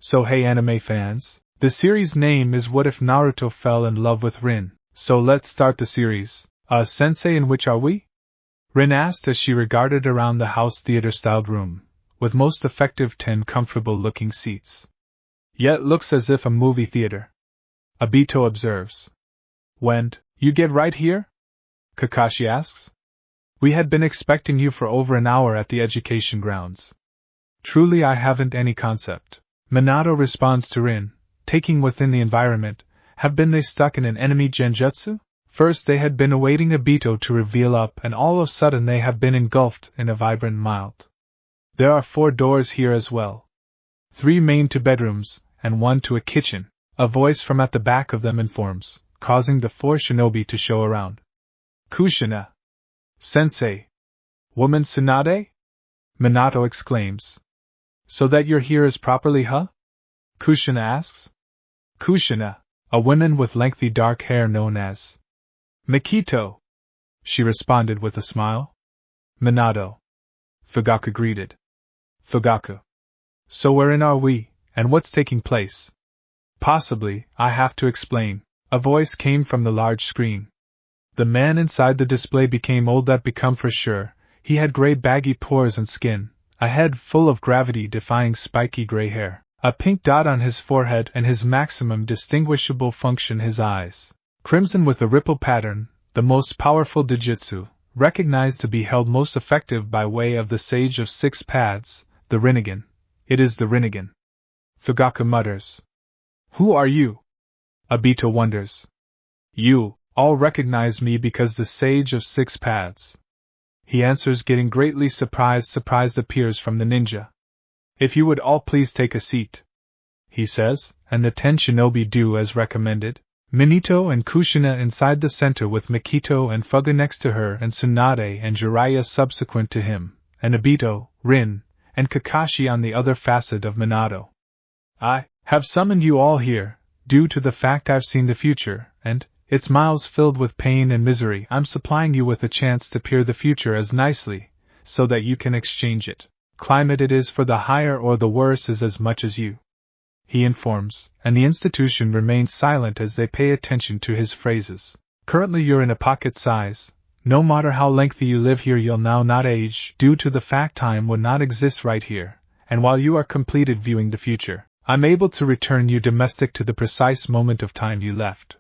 So hey anime fans, the series name is What If Naruto Fell in Love with Rin, so let's start the series. Sensei, in which are we? Rin asked as she regarded around the house theater-styled room, with most effective 10 comfortable-looking seats. Yet looks as if a movie theater. Obito observes. When you get right here? Kakashi asks. We had been expecting you for over an hour at the education grounds. Truly I haven't any concept. Minato responds to Rin, taking within the environment. Have been they stuck in an enemy genjutsu? First they had been awaiting Obito to reveal up, and all of a sudden they have been engulfed in a vibrant mild. There are 4 doors here as well. 3 main to bedrooms, and 1 to a kitchen, a voice from at the back of them informs, causing the 4 shinobi to show around. Kushina! Sensei! Woman Tsunade? Minato exclaims. So that you're here is properly, huh? Kushina asks. Kushina, a woman with lengthy dark hair known as Mikito, she responded with a smile. Minato. Fugaku greeted. Fugaku. So wherein are we, and what's taking place? Possibly, I have to explain. A voice came from the large screen. The man inside the display became old, that become for sure. He had gray baggy pores and skin, a head full of gravity-defying spiky gray hair, a pink dot on his forehead, and his maximum distinguishable function, his eyes, crimson with a ripple pattern, the most powerful Dijutsu, recognized to be held most effective by way of the Sage of 6 Paths, the Rinnegan. It is the Rinnegan. Fugaku mutters. Who are you? Obito wonders. You all recognize me because the Sage of 6 Paths. He answers, getting greatly surprised. Surprise appears from the ninja. If you would all please take a seat, he says, and the 10 shinobi do as recommended. Minato and Kushina inside the center with Mikito and Fuga next to her, and Tsunade and Jiraiya subsequent to him, and Obito, Rin, and Kakashi on the other facet of Minato. I have summoned you all here, due to the fact I've seen the future, and it's miles filled with pain and misery. I'm supplying you with a chance to peer the future as nicely, so that you can exchange it. Climate it is for the higher or the worse is as much as you. He informs, and the institution remains silent as they pay attention to his phrases. Currently you're in a pocket size. No matter how lengthy you live here, you'll now not age, due to the fact time would not exist right here, and while you are completed viewing the future, I'm able to return you domestic to the precise moment of time you left.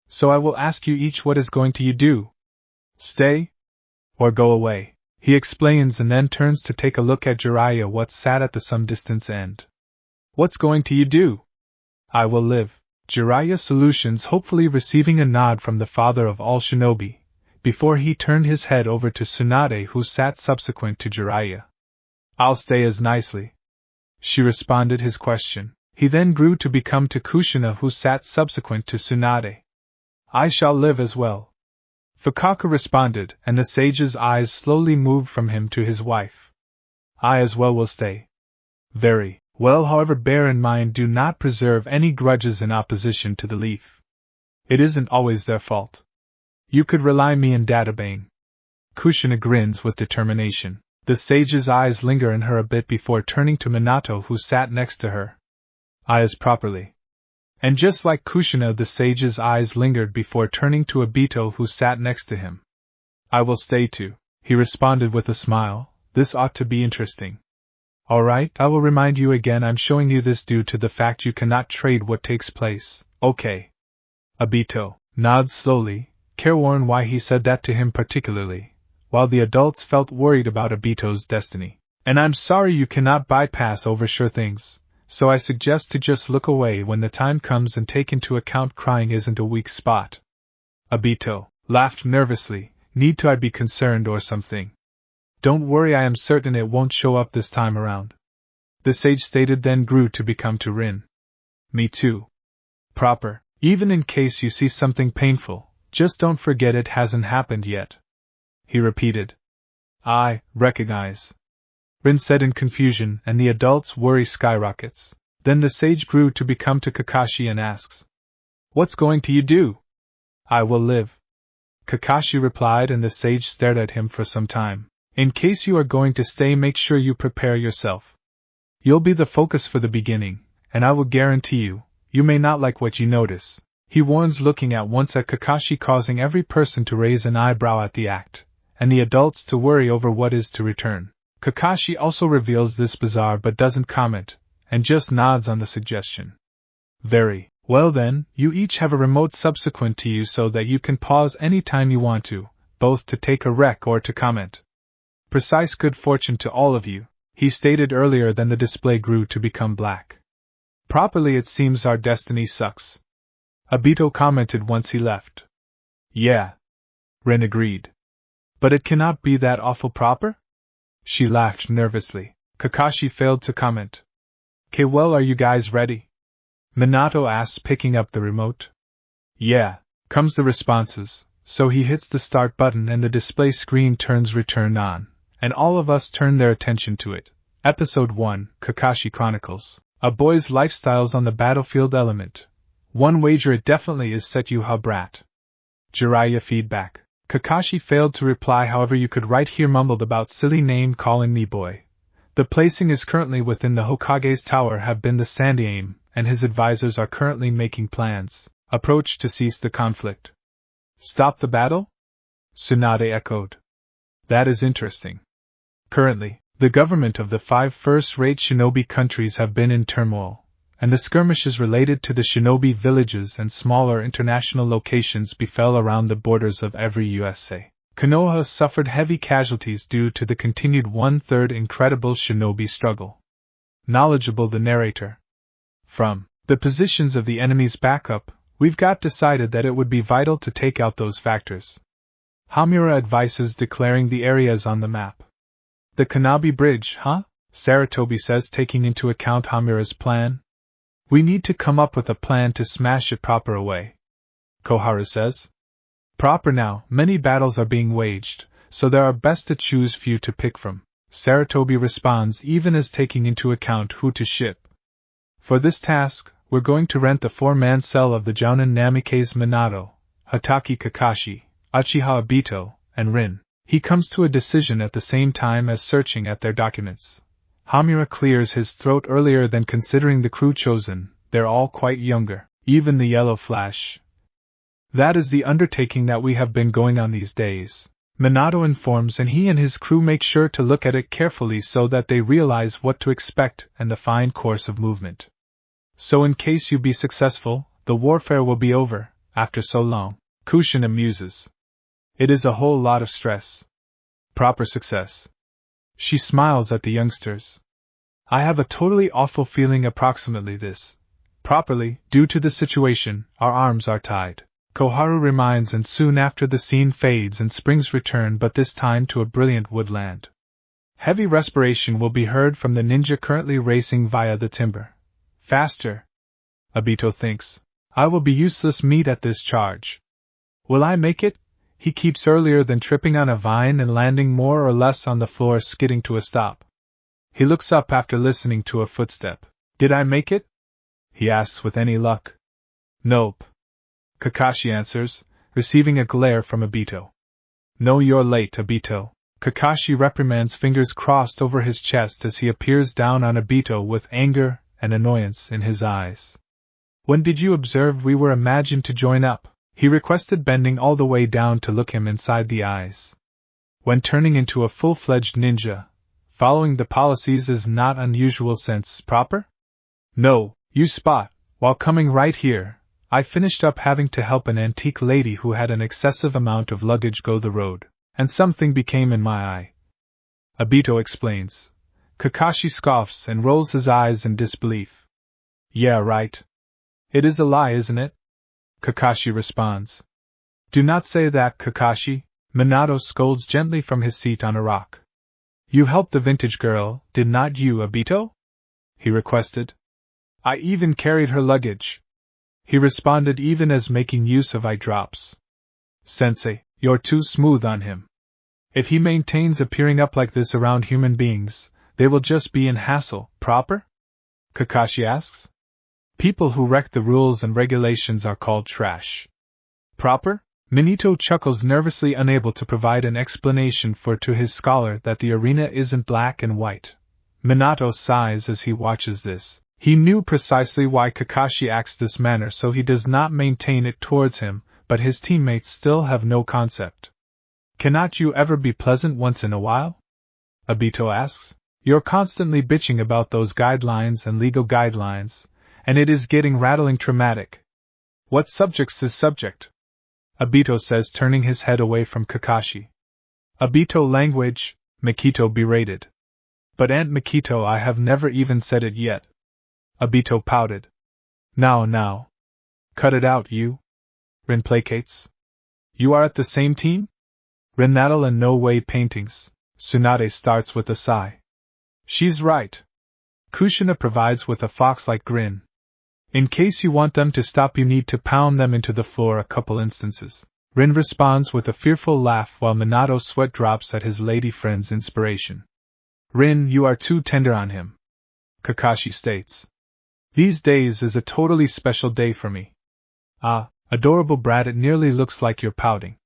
So I will ask you each, what is going to you do? Stay? Or go away? He explains and then turns to take a look at Jiraiya, what sat at the some distance end. What's going to you do? I will live. Jiraiya solutions, hopefully receiving a nod from the father of all shinobi, before he turned his head over to Tsunade, who sat subsequent to Jiraiya. I'll stay as nicely. She responded his question. He then grew to become to Kushina, who sat subsequent to Tsunade. I shall live as well. Fukaku responded, and the sage's eyes slowly moved from him to his wife. I as well will stay. Very well, however, bear in mind, do not preserve any grudges in opposition to the leaf. It isn't always their fault. You could rely me in databang. Kushina grins with determination. The sage's eyes linger in her a bit before turning to Minato, who sat next to her. I as properly. And just like Kushina, the sage's eyes lingered before turning to Obito, who sat next to him. I will stay too, he responded with a smile. This ought to be interesting. Alright, I will remind you again, I'm showing you this due to the fact you cannot trade what takes place. Okay. Obito nods slowly, careworn why he said that to him particularly, while the adults felt worried about Obito's destiny. And I'm sorry you cannot bypass over sure things. So I suggest to just look away when the time comes and take into account crying isn't a weak spot. Obito laughed nervously. Need to I be concerned or something? Don't worry, I am certain it won't show up this time around. The sage stated, then grew to become to Rin. Me too. Proper. Even in case you see something painful, just don't forget it hasn't happened yet. He repeated. I recognize. Rin said in confusion, and the adult's worry skyrockets. Then the sage grew to become to Kakashi and asks, What's going to you do? I will live. Kakashi replied, and the sage stared at him for some time. In case you are going to stay, make sure you prepare yourself. You'll be the focus for the beginning, and I will guarantee you may not like what you notice, he warns, looking at once at Kakashi, causing every person to raise an eyebrow at the act, and the adults to worry over what is to return. Kakashi also reveals this bizarre but doesn't comment, and just nods on the suggestion. Very well then, you each have a remote subsequent to you so that you can pause any time you want to, both to take a rec or to comment. Precise good fortune to all of you, he stated earlier. Then the display grew to become black. Properly, it seems our destiny sucks, Obito commented once he left. Yeah, Rin agreed. But it cannot be that awful proper? She laughed nervously. Kakashi failed to comment. "'Kay, well, are you guys ready?" Minato asks, picking up the remote. "Yeah," comes the responses, so he hits the start button and the display screen turns return on, and all of us turn their attention to it. Episode 1, Kakashi Chronicles. A boy's lifestyles on the battlefield element. One wager it definitely is, set you ha brat. Jiraiya feedback. Kakashi failed to reply, however you could right here mumbled about silly name calling me boy. The placing is currently within the Hokage's tower have been the sandy aim, and his advisors are currently making plans. Approach to cease the conflict. Stop the battle? Tsunade echoed. That is interesting. Currently, the government of the 5 first-rate shinobi countries have been in turmoil, and the skirmishes related to the shinobi villages and smaller international locations befell around the borders of every USA. Konoha suffered heavy casualties due to the continued 1/3 incredible shinobi struggle. Knowledgeable the narrator. From the positions of the enemy's backup, we've got decided that it would be vital to take out those factors. Hamura advises declaring the areas on the map. The Kanabi Bridge, huh? Saratobi says, taking into account Hamura's plan. We need to come up with a plan to smash it proper away. Koharu says. Proper now, many battles are being waged, so there are best to choose few to pick from. Saratobi responds, even as taking into account who to ship. For this task, we're going to rent the 4-man cell of the Jounin Namikaze Minato, Hataki Kakashi, Uchiha Obito, and Rin. He comes to a decision at the same time as searching at their documents. Hamura clears his throat earlier than considering the crew chosen. They're all quite younger, even the Yellow Flash. That is the undertaking that we have been going on these days, Minato informs, and he and his crew make sure to look at it carefully so that they realize what to expect and the fine course of movement. So in case you be successful, the warfare will be over, after so long. Kushin amuses. It is a whole lot of stress. Proper success. She smiles at the youngsters. I have a totally awful feeling approximately this. Properly, due to the situation, our arms are tied. Koharu reminds, and soon after the scene fades and springs return, but this time to a brilliant woodland. Heavy respiration will be heard from the ninja currently racing via the timber. Faster. Obito thinks. I will be useless meat at this charge. Will I make it? He keeps earlier than tripping on a vine and landing more or less on the floor, skidding to a stop. He looks up after listening to a footstep. Did I make it? He asks with any luck. Nope. Kakashi answers, receiving a glare from Obito. No, you're late, Obito. Kakashi reprimands, fingers crossed over his chest as he appears down on Obito with anger and annoyance in his eyes. When did you observe we were imagined to join up? He requested, bending all the way down to look him inside the eyes. When turning into a full-fledged ninja, following the policies is not unusual sense proper? No, you spot, while coming right here, I finished up having to help an antique lady who had an excessive amount of luggage go the road, and something became in my eye. Obito explains. Kakashi scoffs and rolls his eyes in disbelief. Yeah, right. It is a lie, isn't it? Kakashi responds. Do not say that, Kakashi, Minato scolds gently from his seat on a rock. You helped the vintage girl, did not you, Obito? He requested. I even carried her luggage. He responded, even as making use of eye drops. Sensei, you're too smooth on him. If he maintains appearing up like this around human beings, they will just be in hassle, proper? Kakashi asks. People who wreck the rules and regulations are called trash. Proper? Minato chuckles nervously, unable to provide an explanation to his scholar that the arena isn't black and white. Minato sighs as he watches this. He knew precisely why Kakashi acts this manner, so he does not maintain it towards him, but his teammates still have no concept. Cannot you ever be pleasant once in a while? Obito asks. You're constantly bitching about those guidelines and legal guidelines, and it is getting rattling traumatic. What subject's his subject? Obito says, turning his head away from Kakashi. Obito language, Mikito berated. But Aunt Mikito, I have never even said it yet. Obito pouted. Now. Cut it out, you. Rin placates. You are at the same team? Rin-Natal and No Way Paintings. Tsunade starts with a sigh. She's right. Kushina provides with a fox-like grin. In case you want them to stop, you need to pound them into the floor a couple instances. Rin responds with a fearful laugh while Minato's sweat drops at his lady friend's inspiration. Rin, you are too tender on him. Kakashi states. These days is a totally special day for me. Ah, adorable brat, it nearly looks like you're pouting.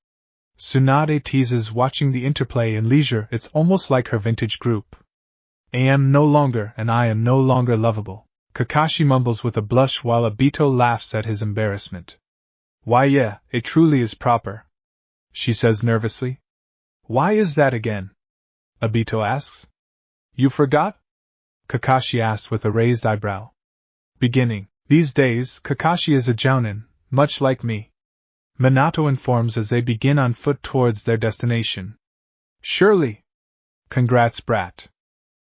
Tsunade teases, watching the interplay in leisure. It's almost like her vintage group. I am no longer, and I am no longer lovable. Kakashi mumbles with a blush while Obito laughs at his embarrassment. Why yeah, it truly is proper, she says nervously. Why is that again? Obito asks. You forgot? Kakashi asks with a raised eyebrow. Beginning. These days, Kakashi is a jounin, much like me. Minato informs as they begin on foot towards their destination. Surely. Congrats, brat.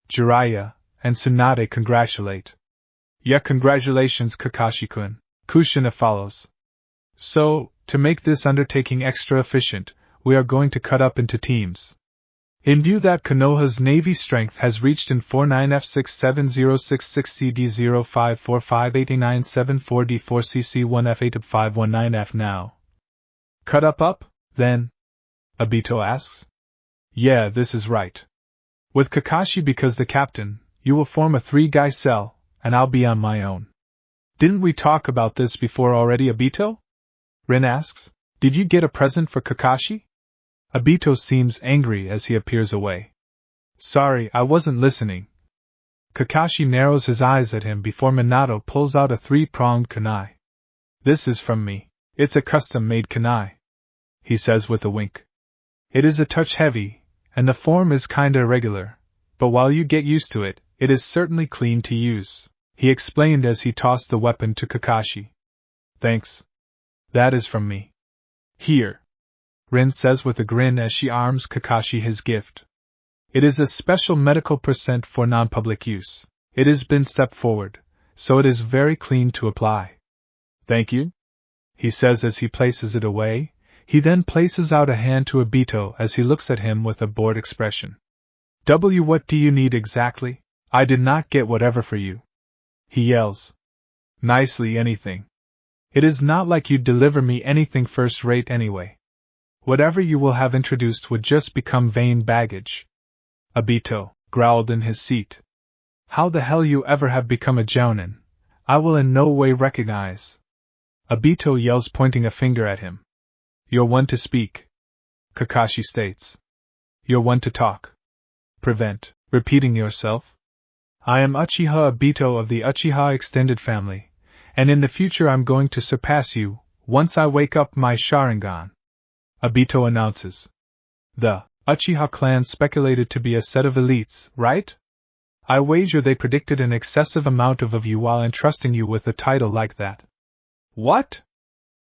Jiraiya and Tsunade congratulate. Yeah, congratulations, Kakashi-kun. Kushina follows. So, to make this undertaking extra efficient, we are going to cut up into teams. In view that Konoha's Navy strength has reached in 49F670660558974D4CC1F8 now. Cut up, then? Obito asks. Yeah, this is right. With Kakashi because the captain, you will form a 3-guy cell, and I'll be on my own. Didn't we talk about this before already, Obito? Rin asks. Did you get a present for Kakashi? Obito seems angry as he appears away. Sorry, I wasn't listening. Kakashi narrows his eyes at him before Minato pulls out a 3-pronged kunai. This is from me. It's a custom-made kunai, he says with a wink. It is a touch heavy, and the form is kinda irregular, but while you get used to it, it is certainly clean to use, he explained as he tossed the weapon to Kakashi. Thanks. That is from me. Here. Rin says with a grin as she arms Kakashi his gift. It is a special medical percent for non-public use. It has been stepped forward, so it is very clean to apply. Thank you, he says as he places it away. He then places out a hand to Obito as he looks at him with a bored expression. What do you need exactly? I did not get whatever for you. He yells. Nicely, anything. It is not like you'd deliver me anything first rate anyway. Whatever you will have introduced would just become vain baggage. Obito growled in his seat. How the hell you ever have become a jounin, I will in no way recognize. Obito yells, pointing a finger at him. You're one to speak, Kakashi states. You're one to talk. Prevent repeating yourself. I am Uchiha Obito of the Uchiha extended family, and in the future I'm going to surpass you, once I wake up my Sharingan. Obito announces. The Uchiha clan speculated to be a set of elites, right? I wager they predicted an excessive amount of you while entrusting you with a title like that. What?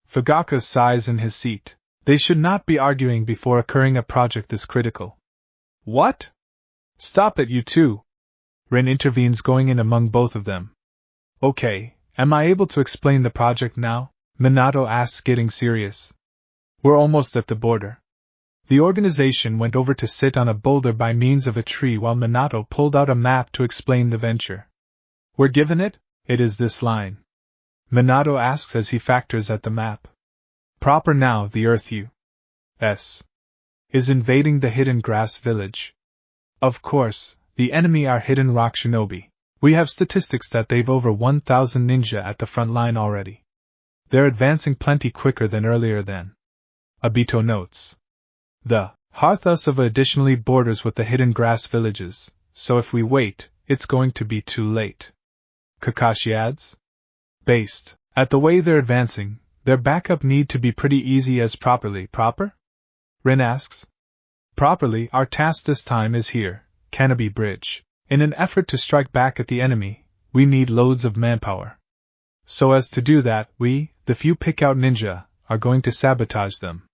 Fugaka sighs in his seat. They should not be arguing before occurring a project this critical. What? Stop it, you two. Rin intervenes, going in among both of them. Okay, am I able to explain the project now? Minato asks, getting serious. We're almost at the border. The organization went over to sit on a boulder by means of a tree while Minato pulled out a map to explain the venture. We're given it? It is this line. Minato asks as he factors at the map. Proper now, the Earth U.S. is invading the Hidden Grass Village. Of course, the enemy are Hidden Rock Shinobi. We have statistics that they've over 1,000 ninja at the front line already. They're advancing plenty quicker than earlier then. Obito notes. The Hearthus additionally borders with the Hidden Grass Villages, so if we wait, it's going to be too late. Kakashi adds. Based at the way they're advancing, their backup need to be pretty easy as proper? Rin asks. Properly, our task this time is here, Canopy Bridge. In an effort to strike back at the enemy, we need loads of manpower. So as to do that, we, the few pick-out ninja, are going to sabotage them.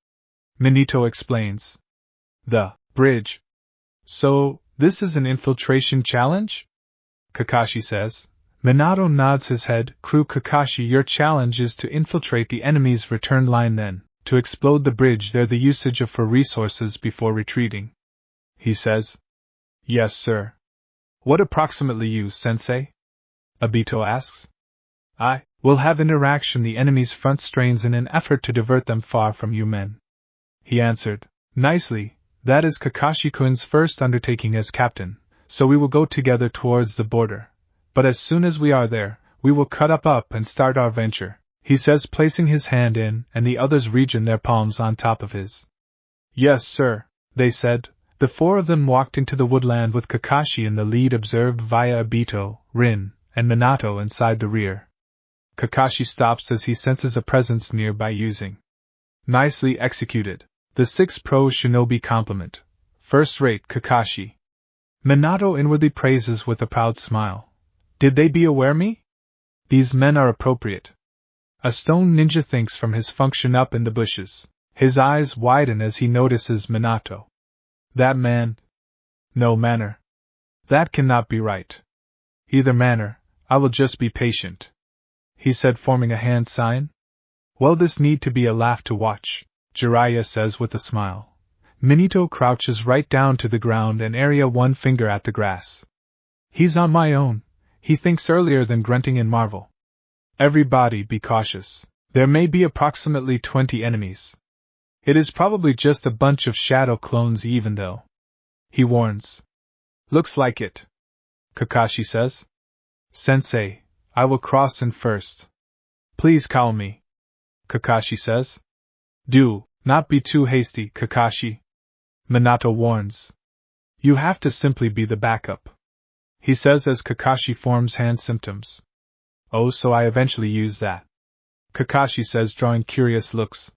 Minato explains. The bridge. So, this is an infiltration challenge? Kakashi says. Minato nods his head. Crew Kakashi, your challenge is to infiltrate the enemy's return line, then to explode the bridge there, the usage of for resources before retreating. He says. Yes, sir. What approximately you, sensei? Obito asks. I will have interaction the enemy's front strains in an effort to divert them far from you men. He answered. Nicely, that is Kakashi-kun's first undertaking as captain, so we will go together towards the border. But as soon as we are there, we will cut up and start our venture, he says, placing his hand in, and the others region their palms on top of his. Yes, sir, they said. The four of them walked into the woodland with Kakashi in the lead, observed via Obito, Rin, and Minato inside the rear. Kakashi stops as he senses a presence nearby, using. Nicely executed. The 6 pro shinobi compliment. First rate, Kakashi. Minato inwardly praises with a proud smile. Did they be aware me? These men are appropriate. A stone ninja thinks from his function up in the bushes. His eyes widen as he notices Minato. That man. No manner. That cannot be right. Either manner, I will just be patient. He said, forming a hand sign. Well, this need to be a laugh to watch, Jiraiya says with a smile. Minato crouches right down to the ground and area one finger at the grass. He's on my own, he thinks earlier than grunting in marvel. Everybody be cautious. There may be approximately 20 enemies. It is probably just a bunch of shadow clones even though. He warns. Looks like it. Kakashi says. Sensei, I will cross in first. Please call me. Kakashi says. Do not be too hasty, Kakashi. Minato warns. You have to simply be the backup. He says as Kakashi forms hand symptoms. Oh, so I eventually use that. Kakashi says, drawing curious looks.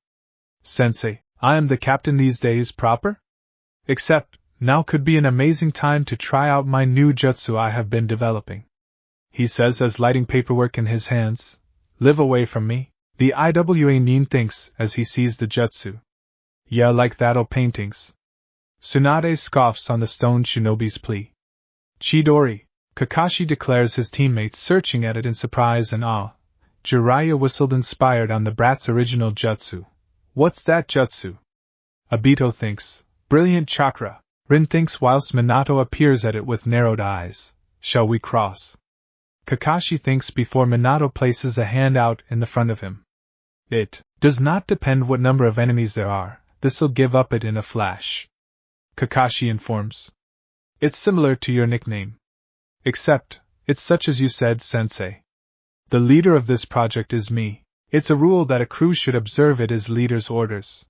Sensei, I am the captain these days, proper? Except, now could be an amazing time to try out my new jutsu I have been developing. He says as lighting paperwork in his hands. Live away from me, the IWA Nin thinks as he sees the jutsu. Yeah, like that old paintings. Tsunade scoffs on the stone shinobi's plea. Chidori, Kakashi declares his teammates, searching at it in surprise and awe. Jiraiya whistled, inspired on the brat's original jutsu. What's that jutsu? Obito thinks. Brilliant chakra. Rin thinks whilst Minato appears at it with narrowed eyes. Shall we cross? Kakashi thinks before Minato places a hand out in the front of him. It does not depend what number of enemies there are, this'll give up it in a flash. Kakashi informs. It's similar to your nickname. Except, it's such as you said, sensei. The leader of this project is me. It's a rule that a crew should observe it as leader's orders.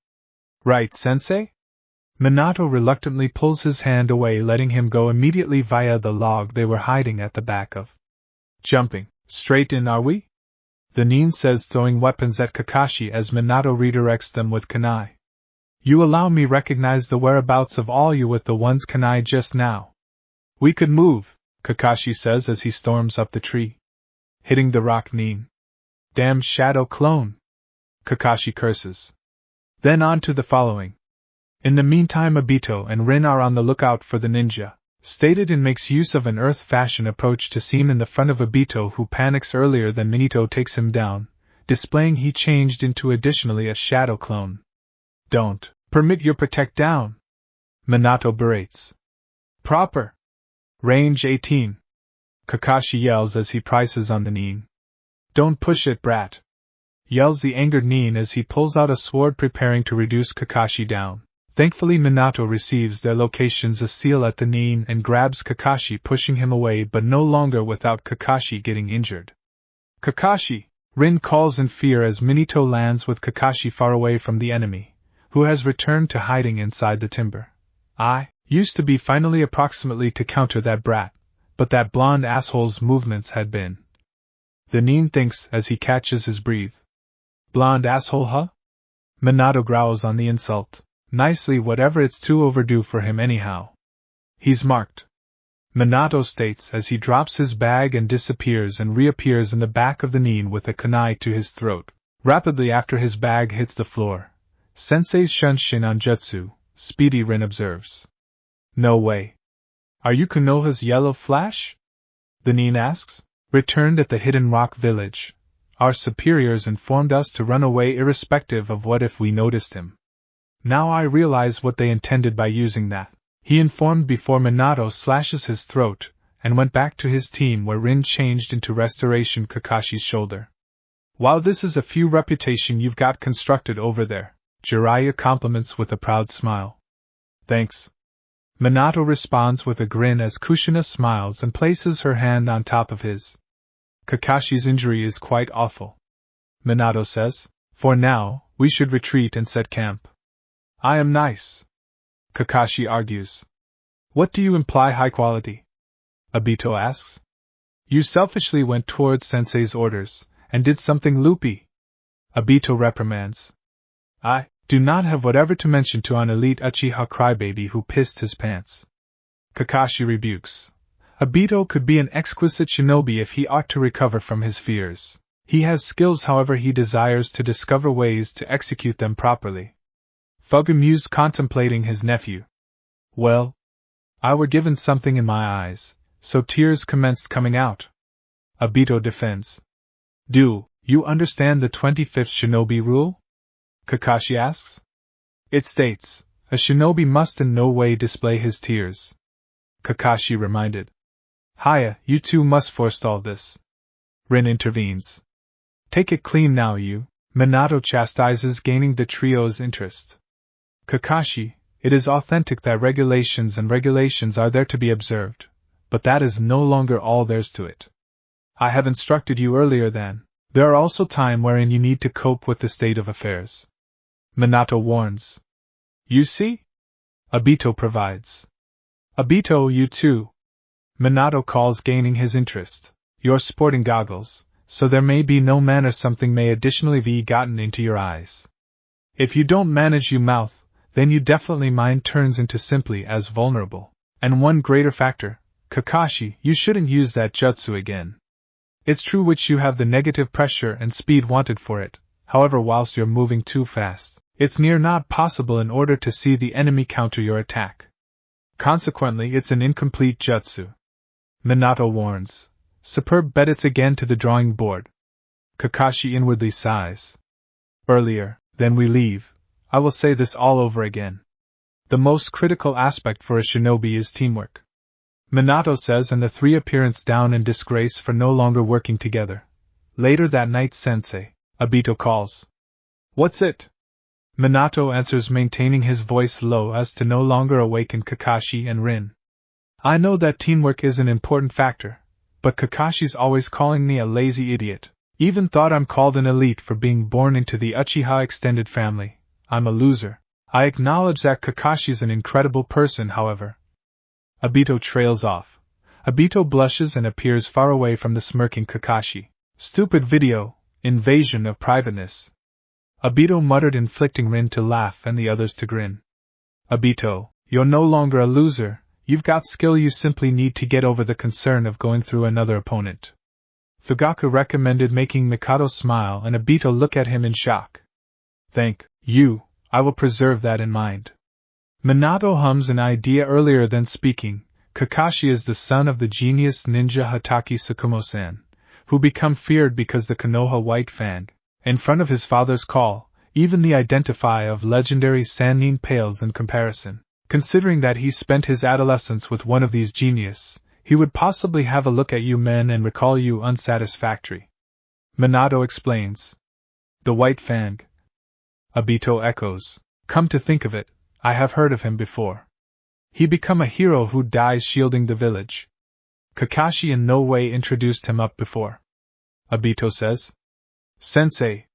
Right, sensei? Minato reluctantly pulls his hand away, letting him go immediately via the log they were hiding at the back of. Jumping straight in, are we? The Nin says, throwing weapons at Kakashi as Minato redirects them with kunai. You allow me recognize the whereabouts of all you with the one's kunai just now. We could move, Kakashi says as he storms up the tree. Hitting the rock Nin. Damn shadow clone! Kakashi curses. Then on to the following. In the meantime, Obito and Rin are on the lookout for the ninja. Stated and makes use of an earth-fashion approach to seem in the front of Obito, who panics earlier than Minato takes him down, displaying he changed into additionally a shadow clone. Don't permit your protect down, Minato berates. Proper. Range 18. Kakashi yells as he prices on the Nin. Don't push it, brat, yells the angered Nin as he pulls out a sword preparing to reduce Kakashi down. Thankfully, Minato receives their locations a seal at the Nin and grabs Kakashi, pushing him away, but no longer without Kakashi getting injured. Kakashi! Rin calls in fear as Minato lands with Kakashi far away from the enemy, who has returned to hiding inside the timber. I used to be finally approximately to counter that brat, but that blonde asshole's movements had been the nin thinks as he catches his breath. Blonde asshole, huh? Minato growls on the insult. Nicely, whatever, it's too overdue for him anyhow. He's marked. Minato states as he drops his bag and disappears and reappears in the back of the nin with a kunai to his throat. Rapidly after his bag hits the floor, Sensei's Shunshin on Jutsu, Speedy Rin observes. No way. Are you Konoha's yellow flash? The nin asks. Returned at the Hidden Rock Village. Our superiors informed us to run away irrespective of what if we noticed him. Now I realize what they intended by using that. He informed before Minato slashes his throat, and went back to his team where Rin changed into Restoration Kakashi's shoulder. While this is a few reputation you've got constructed over there, Jiraiya compliments with a proud smile. Thanks. Minato responds with a grin as Kushina smiles and places her hand on top of his. Kakashi's injury is quite awful. Minato says. For now, we should retreat and set camp. I am nice. Kakashi argues. What do you imply high quality? Obito asks. You selfishly went towards Sensei's orders, and did something loopy. Obito reprimands. I do not have whatever to mention to an elite Uchiha crybaby who pissed his pants. Kakashi rebukes. Obito could be an exquisite shinobi if he ought to recover from his fears. He has skills, however he desires to discover ways to execute them properly. Fugu mused, contemplating his nephew. Well, I were given something in my eyes, so tears commenced coming out. Obito defends. Do you understand the 25th shinobi rule? Kakashi asks. It states, a shinobi must in no way display his tears. Kakashi reminded. Haya, you two must forestall this. Rin intervenes. Take it clean now, you. Minato chastises, gaining the trio's interest. Kakashi, it is authentic that regulations are there to be observed, but that is no longer all there's to it. I have instructed you earlier that there are also times wherein you need to cope with the state of affairs. Minato warns. You see? Obito provides. Obito, you too. Minato calls, gaining his interest. You're sporting goggles, so there may be no man or something may additionally be gotten into your eyes. If you don't manage your mouth, then you definitely mind turns into simply as vulnerable. And one greater factor, Kakashi, you shouldn't use that jutsu again. It's true which you have the negative pressure and speed wanted for it, however whilst you're moving too fast, it's near not possible in order to see the enemy counter your attack. Consequently it's an incomplete jutsu. Minato warns. Superb, bet it's again to the drawing board. Kakashi inwardly sighs. Earlier, than we leave, I will say this all over again. The most critical aspect for a shinobi is teamwork. Minato says, and the three appearance down in disgrace for no longer working together. Later that night, Sensei, Obito calls. What's it? Minato answers, maintaining his voice low as to no longer awaken Kakashi and Rin. I know that teamwork is an important factor, but Kakashi's always calling me a lazy idiot. Even thought I'm called an elite for being born into the Uchiha extended family. I'm a loser. I acknowledge that Kakashi's an incredible person, however. Obito trails off. Obito blushes and appears far away from the smirking Kakashi. Stupid video, invasion of privateness. Obito muttered, inflicting Rin to laugh and the others to grin. Obito, you're no longer a loser, you've got skill, you simply need to get over the concern of going through another opponent. Fugaku recommended, making Mikado smile and Obito look at him in shock. Thank you, I will preserve that in mind. Minato hums an idea earlier than speaking. Kakashi is the son of the genius ninja Hatake Tsukumo-san, who become feared because the Konoha White Fang, in front of his father's call, even the identify of legendary Sannin pales in comparison. Considering that he spent his adolescence with one of these genius, he would possibly have a look at you men and recall you unsatisfactory. Minato explains. The White Fang. Obito echoes. Come to think of it, I have heard of him before. He become a hero who dies shielding the village. Kakashi in no way introduced him up before. Obito says. Sensei.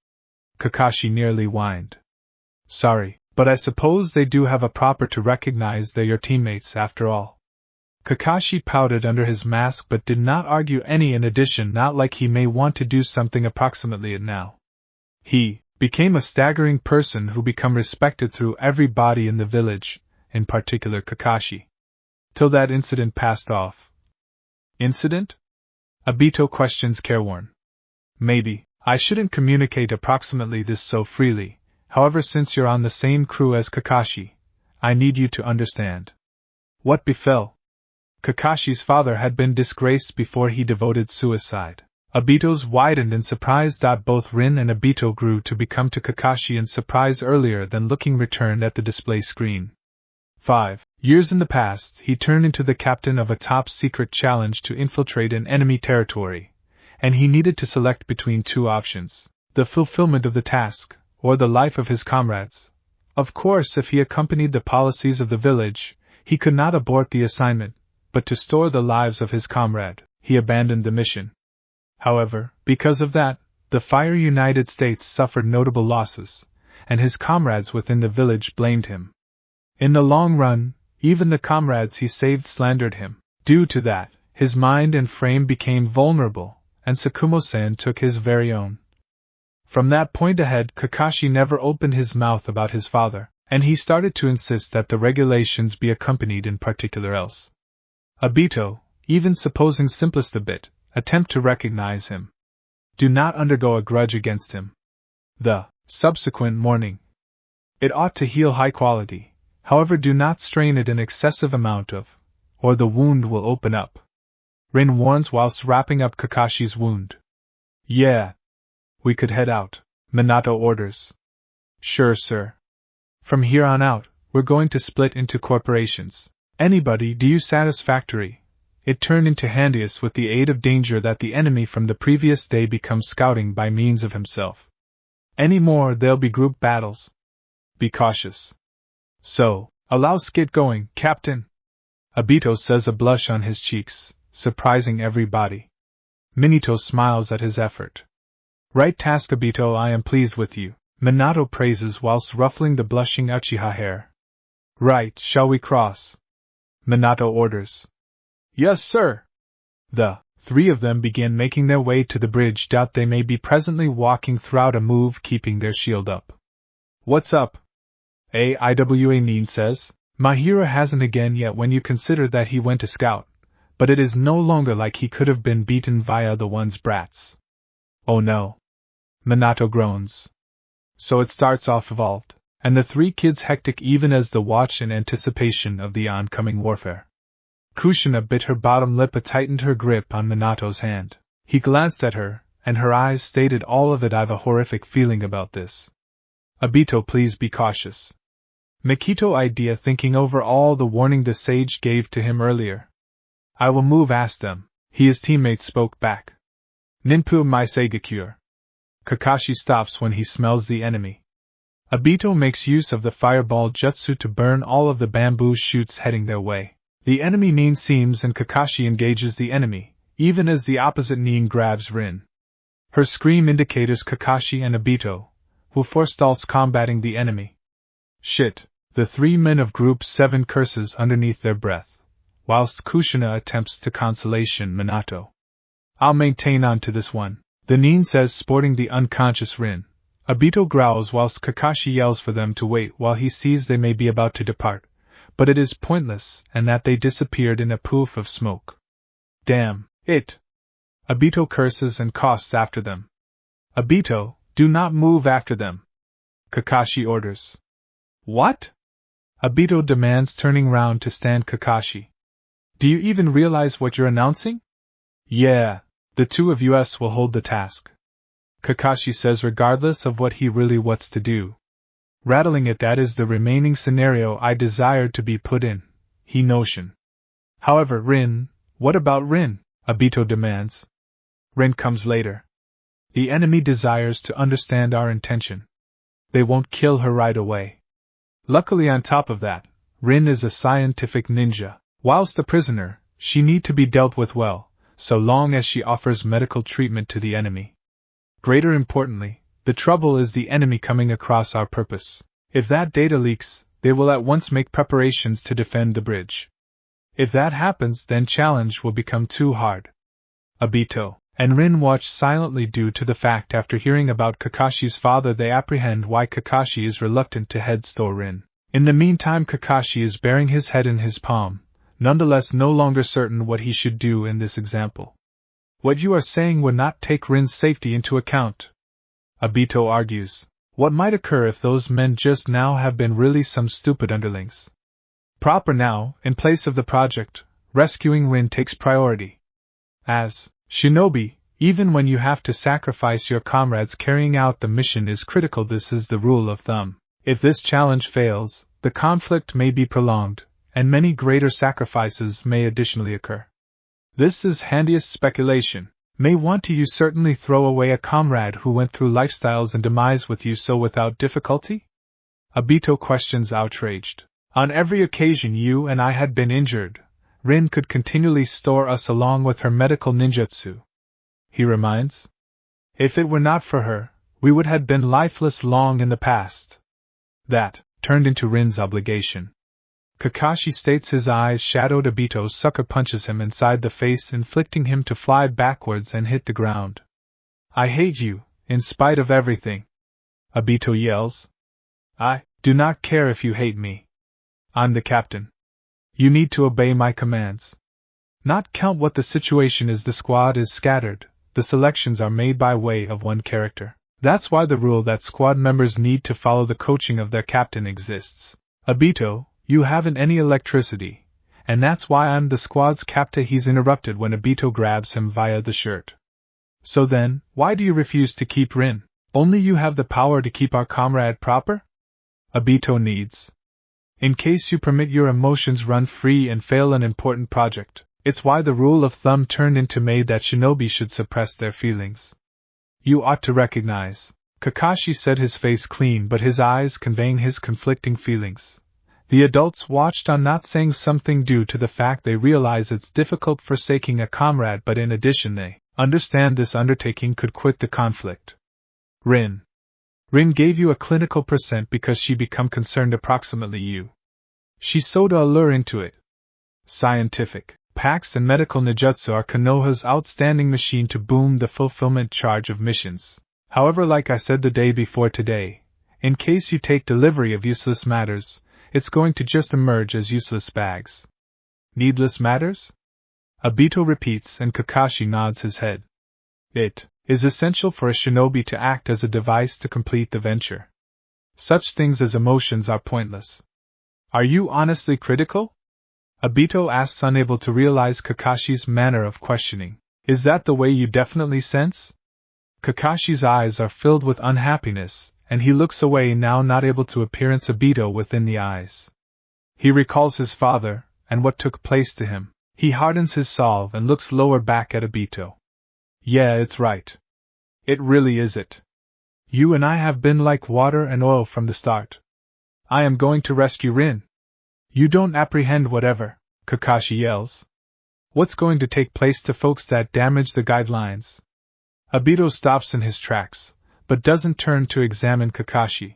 Kakashi nearly whined. Sorry, but I suppose they do have a proper to recognize they're your teammates after all. Kakashi pouted under his mask but did not argue any in addition, not like he may want to do something approximately it now. He became a staggering person who become respected through everybody in the village, in particular Kakashi. Till that incident passed off. Incident? Obito questions careworn. Maybe, I shouldn't communicate approximately this so freely, however since you're on the same crew as Kakashi, I need you to understand. What befell? Kakashi's father had been disgraced before he devoted suicide. Obito's widened in surprise. Both Rin and Obito grew to become to Kakashi in surprise earlier than looking returned at the display screen. 5 years in the past, he turned into the captain of a top-secret challenge to infiltrate an enemy territory, and he needed to select between two options: the fulfillment of the task, or the life of his comrades. Of course, if he accompanied the policies of the village, he could not abort the assignment, but to store the lives of his comrade, he abandoned the mission. However, because of that, the Fire United States suffered notable losses, and his comrades within the village blamed him. In the long run, even the comrades he saved slandered him. Due to that, his mind and frame became vulnerable, and Tsukumo-san took his very own. From that point ahead, Kakashi never opened his mouth about his father, and he started to insist that the regulations be accompanied in particular else. Obito, even supposing simplest a bit, attempt to recognize him. Do not undergo a grudge against him. The subsequent morning. It ought to heal high quality. However, do not strain it an excessive amount of, or the wound will open up. Rin warns whilst wrapping up Kakashi's wound. Yeah. We could head out, Minato orders. Sure, sir. From here on out, we're going to split into corporations. Anybody do you satisfactory. It turned into handiest with the aid of danger that the enemy from the previous day becomes scouting by means of himself. Any more there'll be group battles. Be cautious. So, allow skit going, Captain. Obito says, a blush on his cheeks, surprising everybody. Minato smiles at his effort. Right task, Obito, I am pleased with you, Minato praises whilst ruffling the blushing Uchiha hair. Right, shall we cross? Minato orders. Yes, sir. The three of them begin making their way to the bridge. They may be presently walking throughout a move keeping their shield up. What's up? Iwa Nin says, Mahira hasn't again yet when you consider that he went to scout, but it is no longer like he could have been beaten via the one's brats. Oh no. Minato groans. So it starts off evolved, and the three kids hectic even as the watch in anticipation of the oncoming warfare. Kushina bit her bottom lip but tightened her grip on Minato's hand. He glanced at her, and her eyes stated all of it. I've a horrific feeling about this. Obito, please be cautious. Mikito idea thinking over all the warning the sage gave to him earlier. I will move ask them, his teammates spoke back. Ninpu mai seigakure. Kakashi stops when he smells the enemy. Obito makes use of the fireball jutsu to burn all of the bamboo shoots heading their way. The enemy Nin seems and Kakashi engages the enemy, even as the opposite Nin grabs Rin. Her scream indicates Kakashi and Obito, who forestalls combating the enemy. Shit, the three men of Group 7 curses underneath their breath, whilst Kushina attempts to consolation Minato. I'll maintain on to this one, the Nin says, sporting the unconscious Rin. Obito growls whilst Kakashi yells for them to wait while he sees they may be about to depart, but it is pointless and that they disappeared in a poof of smoke. Damn it! Obito curses and coughs after them. Obito, do not move after them. Kakashi orders. What? Obito demands, turning round to stand Kakashi. Do you even realize what you're announcing? Yeah, the two of us will hold the task. Kakashi says regardless of what he really wants to do. Rattling it, that is the remaining scenario I desired to be put in, he notion. However, Rin, what about Rin? Obito demands. Rin comes later. The enemy desires to understand our intention. They won't kill her right away. Luckily on top of that, Rin is a scientific ninja. Whilst a prisoner, she need to be dealt with well, so long as she offers medical treatment to the enemy. Greater importantly, the trouble is the enemy coming across our purpose. If that data leaks, they will at once make preparations to defend the bridge. If that happens, then challenge will become too hard. Obito and Rin watch silently due to the fact after hearing about Kakashi's father they apprehend why Kakashi is reluctant to headstone Rin. In the meantime Kakashi is bearing his head in his palm, nonetheless no longer certain what he should do in this example. What you are saying would not take Rin's safety into account. Obito argues. What might occur if those men just now have been really some stupid underlings? Proper now, in place of the project, rescuing Rin takes priority. As shinobi, even when you have to sacrifice your comrades, carrying out the mission is critical. This is the rule of thumb. If this challenge fails, the conflict may be prolonged, and many greater sacrifices may additionally occur. This is handiest speculation. May want to you certainly throw away a comrade who went through lifestyles and demise with you so without difficulty? Obito questions outraged. On every occasion you and I had been injured, Rin could continually store us along with her medical ninjutsu. He reminds. If it were not for her, we would have been lifeless long in the past. That turned into Rin's obligation. Kakashi states his eyes shadowed. Obito sucker punches him inside the face, inflicting him to fly backwards and hit the ground. I hate you, in spite of everything. Obito yells. I do not care if you hate me. I'm the captain. You need to obey my commands. Not count what the situation is. The squad is scattered, the selections are made by way of one character. That's why the rule that squad members need to follow the coaching of their captain exists. Obito, you haven't any electricity, and that's why I'm the squad's captain. He's interrupted when Obito grabs him via the shirt. So then, why do you refuse to keep Rin? Only you have the power to keep our comrade proper? Obito needs. In case you permit your emotions run free and fail an important project, it's why the rule of thumb turned into made that shinobi should suppress their feelings. You ought to recognize. Kakashi said, his face clean but his eyes conveying his conflicting feelings. The adults watched on, not saying something due to the fact they realize it's difficult forsaking a comrade, but in addition they understand this undertaking could quit the conflict. Rin gave you a clinical percent because she become concerned approximately you. She sewed a allure into it. Scientific packs and medical ninjutsu are Konoha's outstanding machine to boom the fulfillment charge of missions. However, like I said the day before today, in case you take delivery of useless matters, it's going to just emerge as useless bags. Needless matters? Obito repeats and Kakashi nods his head. It is essential for a shinobi to act as a device to complete the venture. Such things as emotions are pointless. Are you honestly critical? Obito asks, unable to realize Kakashi's manner of questioning. Is that the way you definitely sense? Kakashi's eyes are filled with unhappiness, and he looks away now, not able to appearance Obito within the eyes. He recalls his father, and what took place to him. He hardens his solve and looks lower back at Obito. Yeah, it's right. It really is it. You and I have been like water and oil from the start. I am going to rescue Rin. You don't apprehend whatever, Kakashi yells. What's going to take place to folks that damage the guidelines? Obito stops in his tracks, but doesn't turn to examine Kakashi.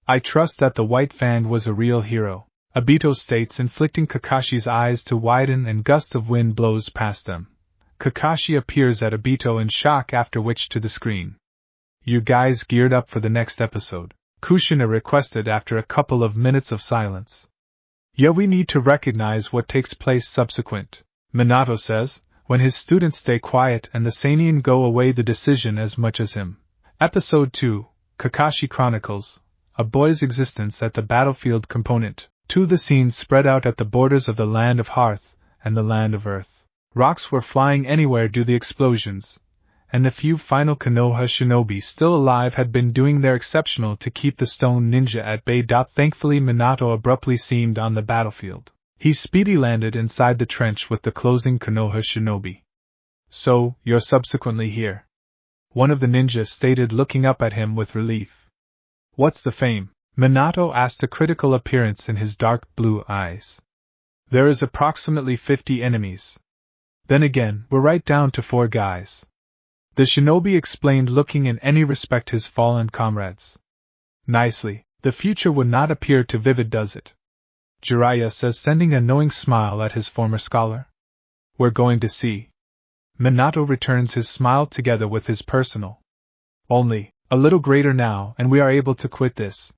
I trust that the White Fang was a real hero, Obito states, inflicting Kakashi's eyes to widen and gust of wind blows past them. Kakashi appears at Obito in shock, after which to the screen. You guys geared up for the next episode? Kushina requested after a couple of minutes of silence. Yeah, we need to recognize what takes place subsequent, Minato says, when his students stay quiet and the seinen go away the decision as much as him. Episode 2, Kakashi Chronicles, A Boy's Existence at the Battlefield Component 2. The scenes spread out at the borders of the Land of Hearth and the Land of Earth. Rocks were flying anywhere due to the explosions, and the few final Konoha shinobi still alive had been doing their exceptional to keep the stone ninja at bay. Thankfully, Minato abruptly seemed on the battlefield. He speedily landed inside the trench with the closing Konoha shinobi. So, you're subsequently here? One of the ninjas stated, looking up at him with relief. What's the fame? Minato asked, a critical appearance in his dark blue eyes. There is approximately 50 enemies. Then again, we're right down to 4 guys. The shinobi explained, looking in any respect his fallen comrades. Nicely, the future would not appear too vivid, does it? Jiraiya says, sending a knowing smile at his former scholar. We're going to see. Minato returns his smile together with his personal. Only, a little greater now, and we are able to quit this.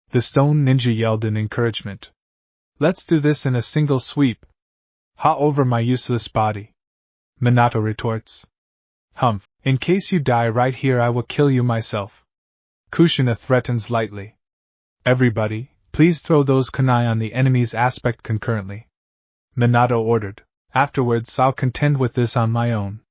The stone ninja yelled in encouragement. Let's do this in a single sweep. Ha over my useless body. Minato retorts. Humph, in case you die right here I will kill you myself. Kushina threatens lightly. Everybody, please throw those kunai on the enemy's aspect concurrently. Minato ordered. Afterwards I'll contend with this on my own.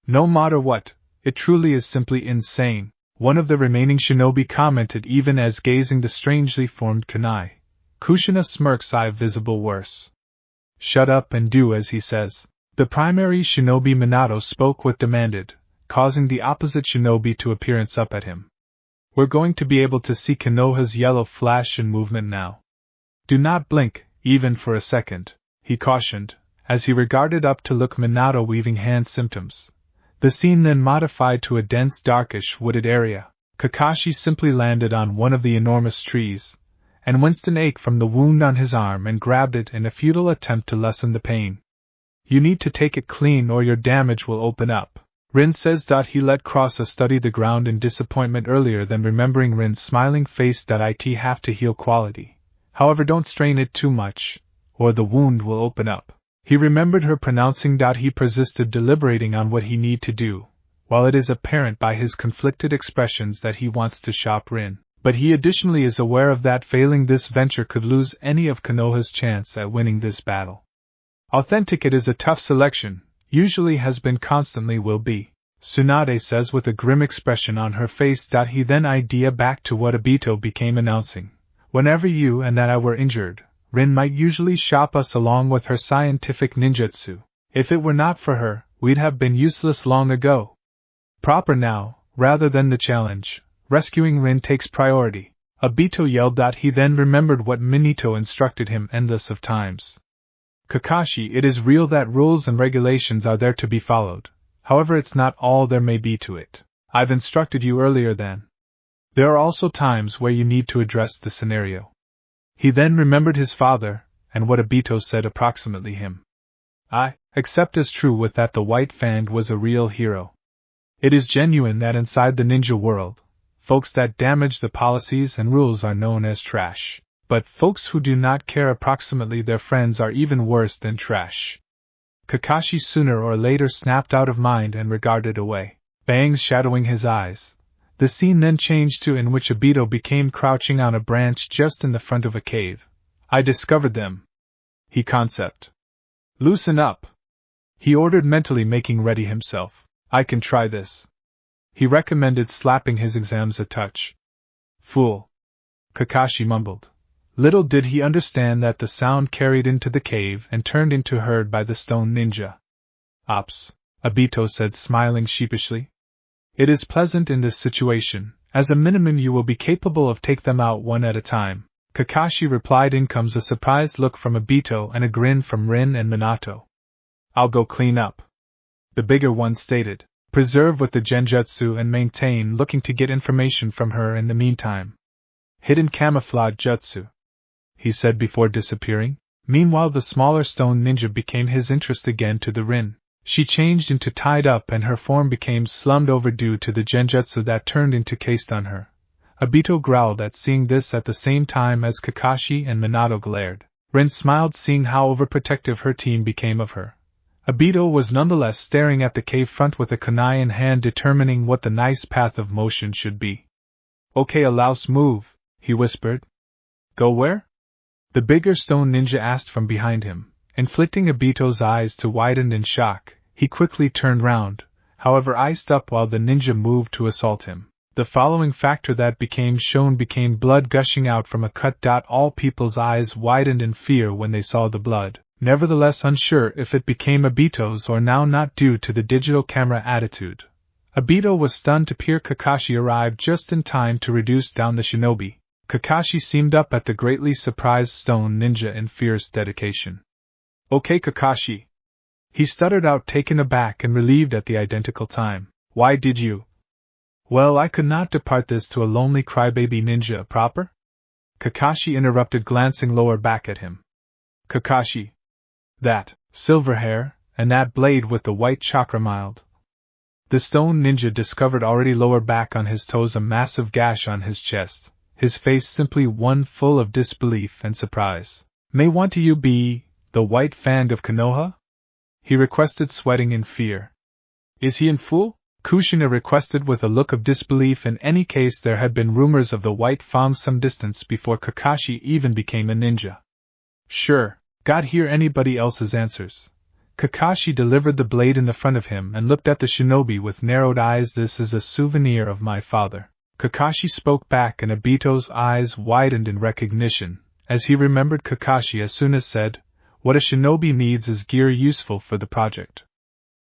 No matter what, it truly is simply insane, one of the remaining shinobi commented even as gazing the strangely formed kunai. Kushina smirks, eye visible worse. Shut up and do as he says. The primary shinobi Minato spoke with demanded, causing the opposite shinobi to appearance up at him. We're going to be able to see Konoha's yellow flash and movement now. Do not blink, even for a second, he cautioned, as he regarded up to look Minato weaving hand symptoms. The scene then modified to a dense darkish wooded area. Kakashi simply landed on one of the enormous trees, and Winston ached from the wound on his arm and grabbed it in a futile attempt to lessen the pain. You need to take it clean or your damage will open up, Rin says. He let Crossa study the ground in disappointment earlier than remembering Rin's smiling face. It have to heal quality. However, don't strain it too much, or the wound will open up. He remembered her pronouncing. He persisted, deliberating on what he need to do, while it is apparent by his conflicted expressions that he wants to shop Rin. But he additionally is aware of that failing this venture could lose any of Konoha's chance at winning this battle. Authentic, it is a tough selection, usually has been, constantly will be, Tsunade says with a grim expression on her face. He then idea back to what Obito became announcing. Whenever you and that I were injured, Rin might usually shop us along with her scientific ninjutsu. If it were not for her, we'd have been useless long ago. Proper now, rather than the challenge. Rescuing Rin takes priority, Obito yelled. He then remembered what Minato instructed him endless of times. Kakashi, it is real that rules and regulations are there to be followed. However, it's not all there may be to it. I've instructed you earlier then. There are also times where you need to address the scenario. He then remembered his father, and what Obito said approximately him. I accept as true with that the White Fang was a real hero. It is genuine that inside the ninja world, folks that damage the policies and rules are known as trash. But folks who do not care approximately their friends are even worse than trash. Kakashi sooner or later snapped out of mind and regarded away, bangs shadowing his eyes. The scene then changed to in which Obito became crouching on a branch just in the front of a cave. I discovered them. He concept. Loosen up. He ordered, mentally making ready himself. I can try this. He recommended, slapping his exams a touch. Fool. Kakashi mumbled. Little did he understand that the sound carried into the cave and turned into heard by the stone ninja. Ops, Obito said, smiling sheepishly. It is pleasant in this situation. As a minimum you will be capable of take them out one at a time. Kakashi replied. In comes a surprised look from Obito and a grin from Rin and Minato. I'll go clean up. The bigger one stated, preserve with the genjutsu and maintain, looking to get information from her in the meantime. Hidden camouflage jutsu, he said before disappearing. Meanwhile the smaller stone ninja became his interest again. To the Rin, she changed into tied up and her form became slummed over due to the genjutsu that turned into cased on her. Obito growled at seeing this at the same time as Kakashi and Minato glared. Rin smiled, seeing how overprotective her team became of her. Obito was nonetheless staring at the cave front with a kunai in hand, determining what the nice path of motion should be. Okay, a louse move, he whispered. Go where? The bigger stone ninja asked from behind him, inflicting Obito's eyes to widen in shock. He quickly turned round, however iced up while the ninja moved to assault him. The following factor that became shown became blood gushing out from a cut. All people's eyes widened in fear when they saw the blood, nevertheless unsure if it became Obito's or now not due to the digital camera attitude. Obito was stunned to peer. Kakashi arrived just in time to reduce down the shinobi. Kakashi seemed up at the greatly surprised stone ninja in fierce dedication. Okay, Kakashi. He stuttered out, taken aback and relieved at the identical time. Why did you? Well, I could not depart this to a lonely crybaby ninja proper? Kakashi interrupted, glancing lower back at him. Kakashi. That silver hair, and that blade with the white chakra mild. The stone ninja discovered already lower back on his toes a massive gash on his chest, his face simply one full of disbelief and surprise. May want to you be the white fang of Konoha? He requested, sweating in fear. Is he in fool? Kushina requested with a look of disbelief. In any case, there had been rumors of the white fang some distance before Kakashi even became a ninja. Sure, got hear anybody else's answers. Kakashi delivered the blade in the front of him and looked at the shinobi with narrowed eyes. This is a souvenir of my father. Kakashi spoke back, and Obito's eyes widened in recognition, as he remembered Kakashi as soon as said, what a shinobi needs is gear useful for the project.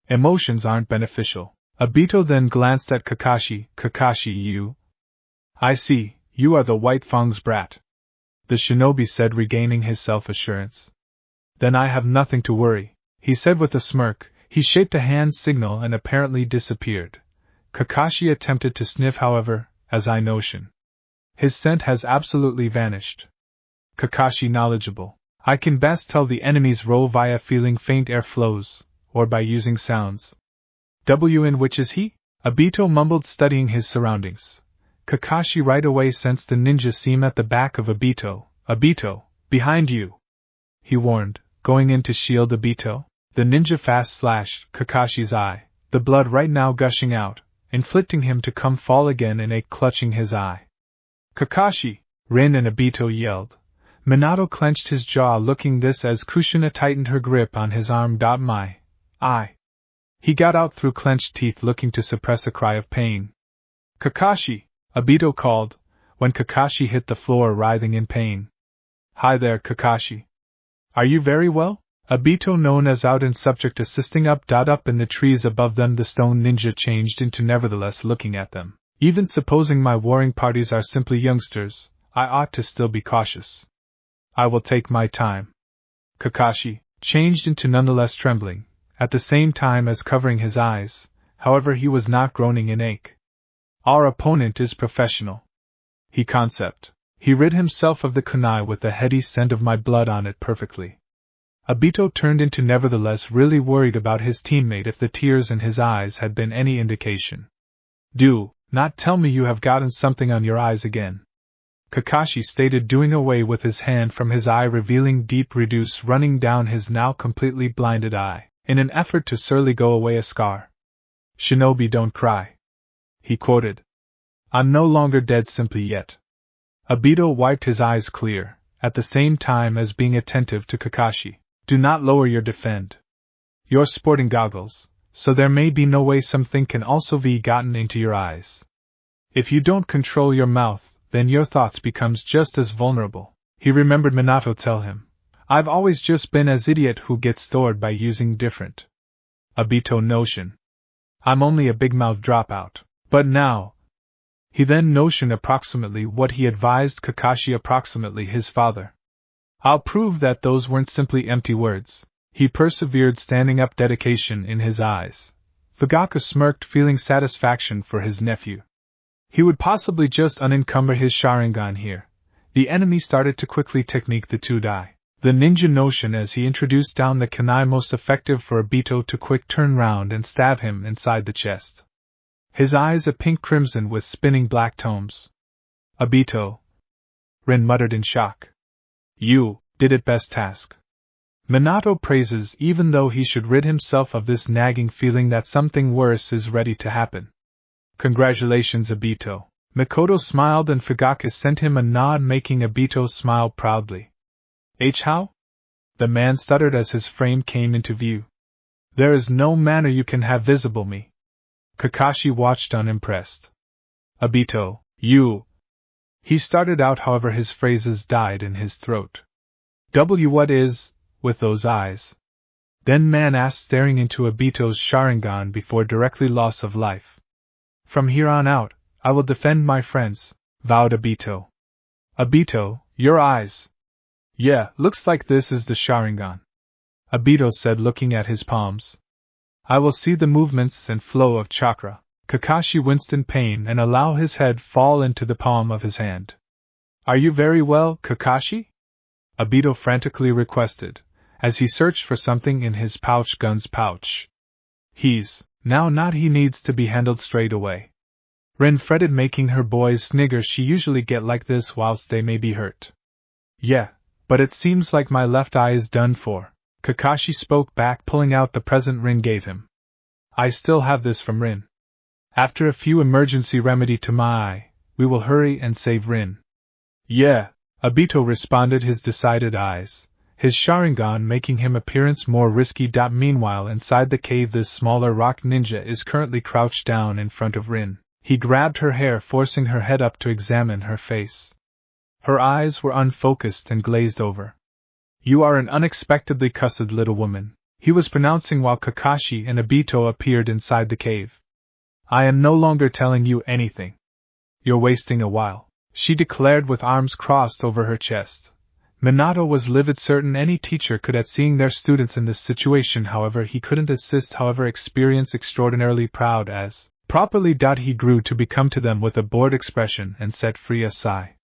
Emotions aren't beneficial. Obito then glanced at Kakashi. Kakashi, you? I see, you are the White Fang's brat. The shinobi said, regaining his self-assurance. Then I have nothing to worry, he said with a smirk. He shaped a hand signal and apparently disappeared. Kakashi attempted to sniff, however, as I notion. His scent has absolutely vanished. Kakashi knowledgeable. I can best tell the enemy's role via feeling faint air flows, or by using sounds. In which is he? Obito mumbled, studying his surroundings. Kakashi right away sensed the ninja seam at the back of Obito. Obito, behind you! He warned, going in to shield Obito. The ninja fast slashed Kakashi's eye, the blood right now gushing out, inflicting him to come fall again in a clutching his eye. Kakashi! Rin and Obito yelled. Minato clenched his jaw, looking this as Kushina tightened her grip on his arm. My eye! He got out through clenched teeth, looking to suppress a cry of pain. Kakashi! Obito called, when Kakashi hit the floor, writhing in pain. Hi there, Kakashi. Are you very well? Obito, known as out and subject, assisting up in the trees above them. The stone ninja changed into nevertheless, looking at them. Even supposing my warring parties are simply youngsters, I ought to still be cautious. I will take my time. Kakashi changed into nonetheless, trembling, at the same time as covering his eyes. However, he was not groaning in ache. Our opponent is professional. He concept. He rid himself of the kunai with the heady scent of my blood on it perfectly. Obito turned into nevertheless, really worried about his teammate if the tears in his eyes had been any indication. Do not tell me you have gotten something on your eyes again. Kakashi stated, doing away with his hand from his eye, revealing deep reduce running down his now completely blinded eye, in an effort to surely go away a scar. Shinobi, don't cry. He quoted. I'm no longer dead, simply yet. Obito wiped his eyes clear, at the same time as being attentive to Kakashi. Do not lower your defend. You're sporting goggles, so there may be no way something can also be gotten into your eyes. If you don't control your mouth, then your thoughts becomes just as vulnerable. He remembered Minato tell him. I've always just been as idiot who gets stored by using different. Obito notion. I'm only a big mouth dropout. But now. He then notioned approximately what he advised Kakashi, approximately his father. I'll prove that those weren't simply empty words. He persevered, standing up, dedication in his eyes. Fugaku smirked, feeling satisfaction for his nephew. He would possibly just unencumber his Sharingan here. The enemy started to quickly technique the two die. The ninja notion as he introduced down the kunai, most effective for Obito to quick turn round and stab him inside the chest. His eyes a pink crimson with spinning black tomes. Obito. Rin muttered in shock. You did it best task. Minato praises, even though he should rid himself of this nagging feeling that something worse is ready to happen. Congratulations, Obito. Mikoto smiled and Fugaku sent him a nod, making Obito smile proudly. How? The man stuttered as his frame came into view. There is no manner you can have visible me. Kakashi watched unimpressed. Obito, you. He started out, however his phrases died in his throat. What is, with those eyes? Then man asked, staring into Obito's Sharingan before directly loss of life. From here on out, I will defend my friends, vowed Obito. Obito, your eyes. Yeah, looks like this is the Sharingan. Obito said, looking at his palms. I will see the movements and flow of chakra. Kakashi winced in pain and allowed his head fall into the palm of his hand. Are you very well, Kakashi? Obito frantically requested, as he searched for something in his gun's pouch. He needs to be handled straight away. Rin fretted, making her boys snigger. She usually get like this whilst they may be hurt. Yeah, but it seems like my left eye is done for, Kakashi spoke back, pulling out the present Rin gave him. I still have this from Rin. After a few emergency remedy to my eye, we will hurry and save Rin. Yeah, Obito responded, his decided eyes, his Sharingan making him appearance more risky. Meanwhile, inside the cave, this smaller rock ninja is currently crouched down in front of Rin. He grabbed her hair, forcing her head up to examine her face. Her eyes were unfocused and glazed over. You are an unexpectedly cussed little woman, he was pronouncing while Kakashi and Obito appeared inside the cave. I am no longer telling you anything. You're wasting a while, she declared with arms crossed over her chest. Minato was livid, certain any teacher could at seeing their students in this situation. However, he couldn't assist. However, experience extraordinarily proud as properly. He grew to become to them with a bored expression and set free a sigh.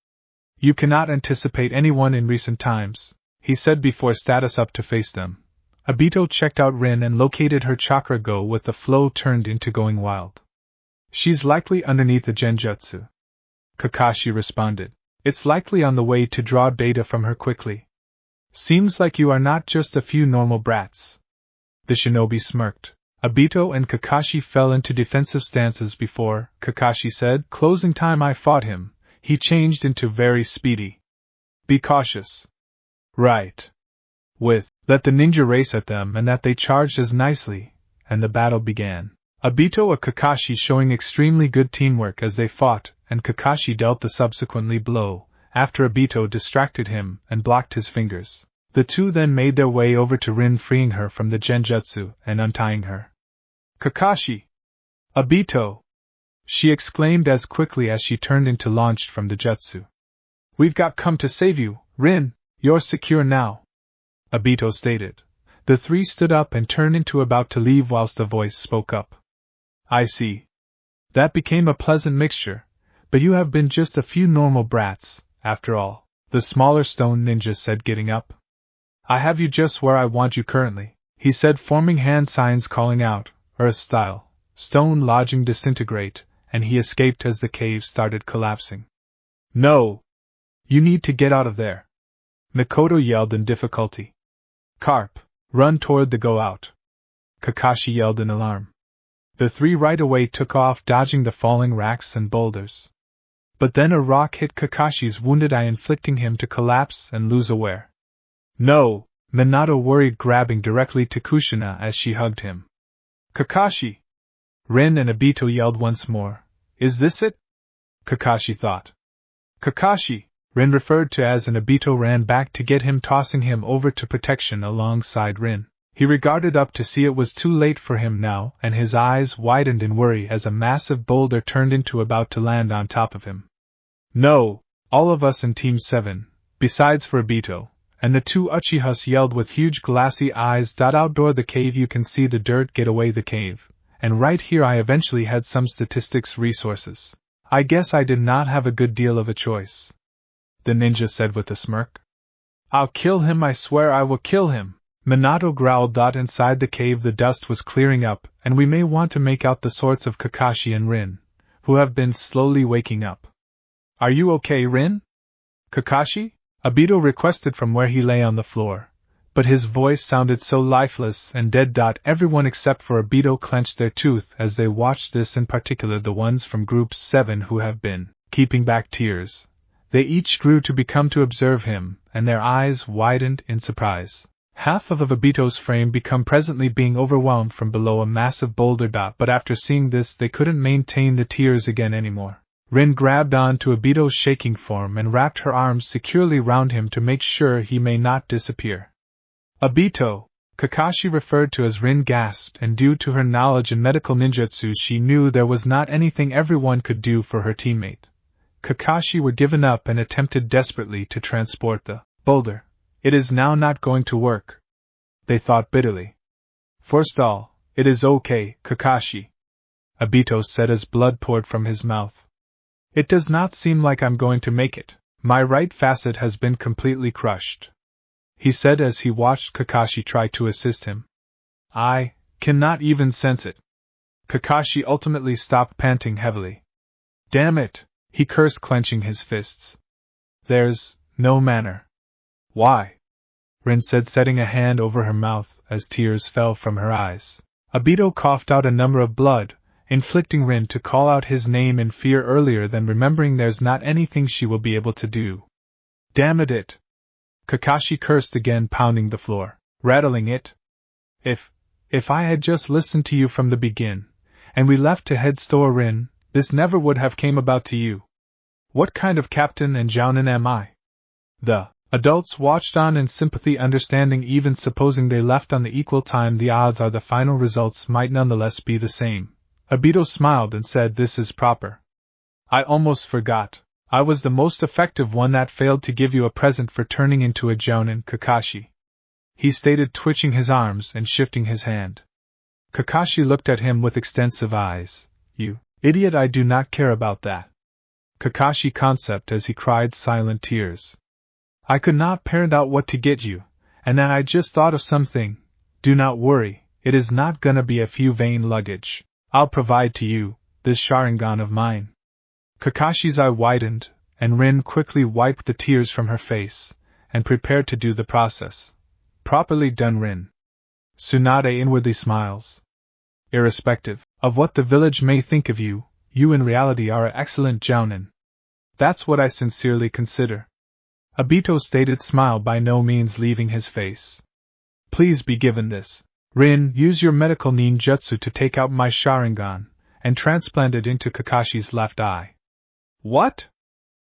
You cannot anticipate anyone in recent times, he said before status up to face them. Obito checked out Rin and located her chakra go with the flow turned into going wild. She's likely underneath the genjutsu, Kakashi responded. It's likely on the way to draw data from her quickly. Seems like you are not just a few normal brats. The shinobi smirked. Obito and Kakashi fell into defensive stances before, Kakashi said, closing time. I fought him. He changed into very speedy. Be cautious. Right. Let the ninja race at them, and that they charged as nicely, and the battle began. Obito and Kakashi showing extremely good teamwork as they fought, and Kakashi dealt the subsequently blow, after Obito distracted him and blocked his fingers. The two then made their way over to Rin, freeing her from the genjutsu and untying her. Kakashi! Obito! She exclaimed as quickly as she turned into launched from the jutsu. We've come to save you, Rin, you're secure now, Obito stated. The three stood up and turned into about to leave whilst a voice spoke up. I see. That became a pleasant mixture, but you have been just a few normal brats, after all, the smaller stone ninja said, getting up. I have you just where I want you currently, he said, forming hand signs calling out, Earth style, stone lodging disintegrate, and he escaped as the cave started collapsing. No! You need to get out of there! Mikoto yelled in difficulty. Carp, run toward the go out! Kakashi yelled in alarm. The three right away took off, dodging the falling racks and boulders. But then a rock hit Kakashi's wounded eye, inflicting him to collapse and lose aware. No! Minato worried, grabbing directly to Kushina as she hugged him. Kakashi! Rin and Obito yelled once more. Is this it? Kakashi thought. Kakashi! Rin referred to as, and Obito ran back to get him, tossing him over to protection alongside Rin. He regarded up to see it was too late for him now, and his eyes widened in worry as a massive boulder turned into about to land on top of him. No! All of us in Team 7, besides for Obito, and the two Uchihas yelled with huge glassy eyes. Outdoor the cave you can see the dirt. Get away the cave. And right here I eventually had some statistics resources. I guess I did not have a good deal of a choice, the ninja said with a smirk. I'll kill him, I swear I will kill him, Minato growled. Inside the cave the dust was clearing up, and we may want to make out the sorts of Kakashi and Rin, who have been slowly waking up. Are you okay, Rin? Kakashi? Obito requested from where he lay on the floor, but his voice sounded so lifeless and dead. Everyone except for Obito clenched their teeth as they watched this, in particular the ones from Group 7 who have been keeping back tears. They each grew to become to observe him, and their eyes widened in surprise. Half of Obito's frame become presently being overwhelmed from below a massive boulder. But after seeing this they couldn't maintain the tears again anymore. Rin grabbed on to Obito's shaking form and wrapped her arms securely round him to make sure he may not disappear. Obito! Kakashi referred to as Rin gasped, and due to her knowledge in medical ninjutsu she knew there was not anything everyone could do for her teammate. Kakashi were given up and attempted desperately to transport the boulder. It is now not going to work, they thought bitterly. Forstall, it is okay, Kakashi, Obito said as blood poured from his mouth. It does not seem like I'm going to make it, My right facet has been completely crushed, he said as he watched Kakashi try to assist him. I cannot even sense it. Kakashi ultimately stopped panting heavily. Damn it, he cursed, clenching his fists. There's no manner. Why? Rin said, setting a hand over her mouth as tears fell from her eyes. Obito coughed out a number of blood, inflicting Rin to call out his name in fear earlier than remembering there's not anything she will be able to do. Damn it! Kakashi cursed again, pounding the floor, rattling it. If I had just listened to you from the begin, and we left to head store Rin, this never would have came about to you. What kind of captain and jounin am I? The adults watched on in sympathy, understanding even supposing they left on the equal time, the odds are the final results might nonetheless be the same. Obito smiled and said, this is proper. I almost forgot. I was the most effective one that failed to give you a present for turning into a jounin, Kakashi. He stated, twitching his arms and shifting his hand. Kakashi looked at him with extensive eyes. You idiot, I do not care about that. Kakashi concept as he cried silent tears. I could not parent out what to get you, and then I just thought of something. Do not worry, it is not gonna be a few vain luggage. I'll provide to you, this Sharingan of mine. Kakashi's eye widened, and Rin quickly wiped the tears from her face, and prepared to do the process. Properly done, Rin. Tsunade inwardly smiles. Irrespective of what the village may think of you, you in reality are an excellent jounin. That's what I sincerely consider. Obito's stated smile by no means leaving his face. Please be given this. Rin, use your medical ninjutsu to take out my Sharingan, and transplant it into Kakashi's left eye. What?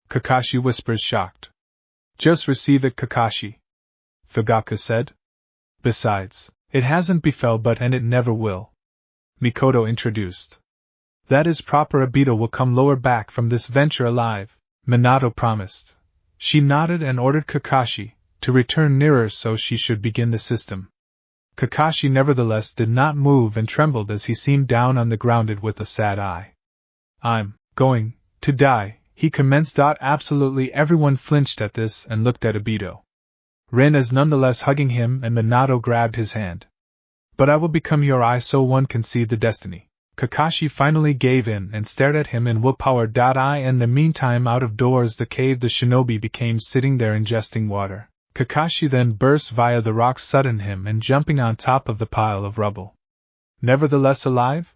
Kakashi whispers, shocked. Just receive it, Kakashi. Fugaku said. Besides, it hasn't befell but and it never will. Mikoto introduced. That is proper, Obito will come lower back from this venture alive, Minato promised. She nodded and ordered Kakashi to return nearer so she should begin the system. Kakashi nevertheless did not move and trembled as he seemed down on the ground with a sad eye. I'm going to die, he commenced. Absolutely everyone flinched at this and looked at Obito. Rin is nonetheless hugging him and Minato grabbed his hand. But I will become your eye so one can see the destiny. Kakashi finally gave in and stared at him in willpower. In the meantime, out of doors the cave the shinobi became, sitting there ingesting water. Kakashi then burst via the rocks, sudden him and jumping on top of the pile of rubble. Nevertheless alive?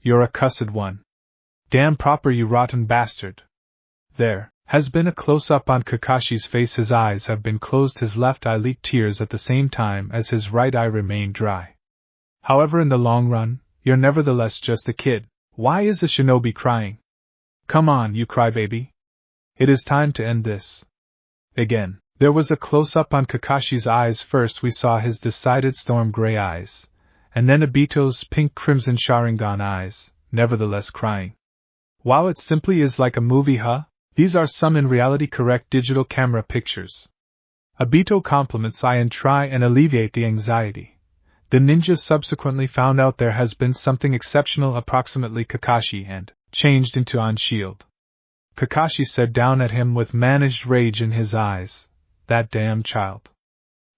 You're a cussed one. Damn proper, you rotten bastard. There has been a close-up on Kakashi's face. His eyes have been closed, his left eye leaked tears at the same time as his right eye remained dry. However, in the long run, you're nevertheless just a kid. Why is the shinobi crying? Come on, you crybaby. It is time to end this. Again, there was a close-up on Kakashi's eyes. First we saw his decided storm gray eyes, and then Obito's pink-crimson Sharingan eyes, nevertheless crying. Wow, it simply is like a movie, huh? These are some in reality correct digital camera pictures. Obito compliments I and try and alleviate the anxiety. The ninja subsequently found out there has been something exceptional approximately Kakashi and changed into on shield. Kakashi said down at him with managed rage in his eyes. That damn child.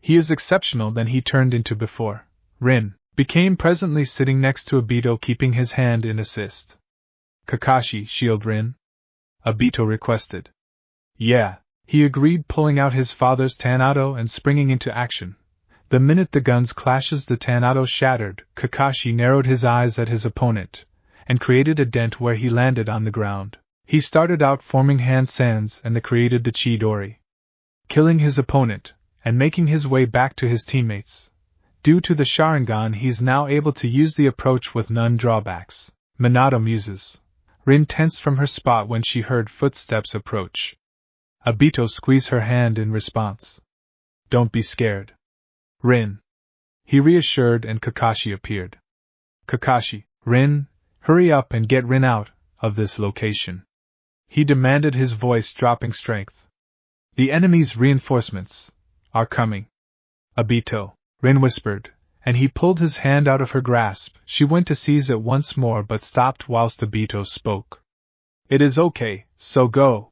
He is exceptional than he turned into before. Rin became presently sitting next to Obito, keeping his hand in assist. Kakashi, shield Rin? Obito requested. Yeah, he agreed, pulling out his father's Tanato and springing into action. The minute the guns clashes, the Tanato shattered. Kakashi narrowed his eyes at his opponent, and created a dent where he landed on the ground. He started out forming hand sands and created the Chidori, killing his opponent, and making his way back to his teammates. Due to the Sharingan, he's now able to use the approach with none drawbacks. Minato muses. Rin tensed from her spot when she heard footsteps approach. Obito squeezed her hand in response. Don't be scared, Rin, he reassured, and Kakashi appeared. Kakashi, Rin, hurry up and get Rin out of this location, he demanded, his voice dropping strength. The enemy's reinforcements are coming. Obito, Rin whispered, and he pulled his hand out of her grasp. She went to seize it once more but stopped whilst Obito spoke. It is okay, so go.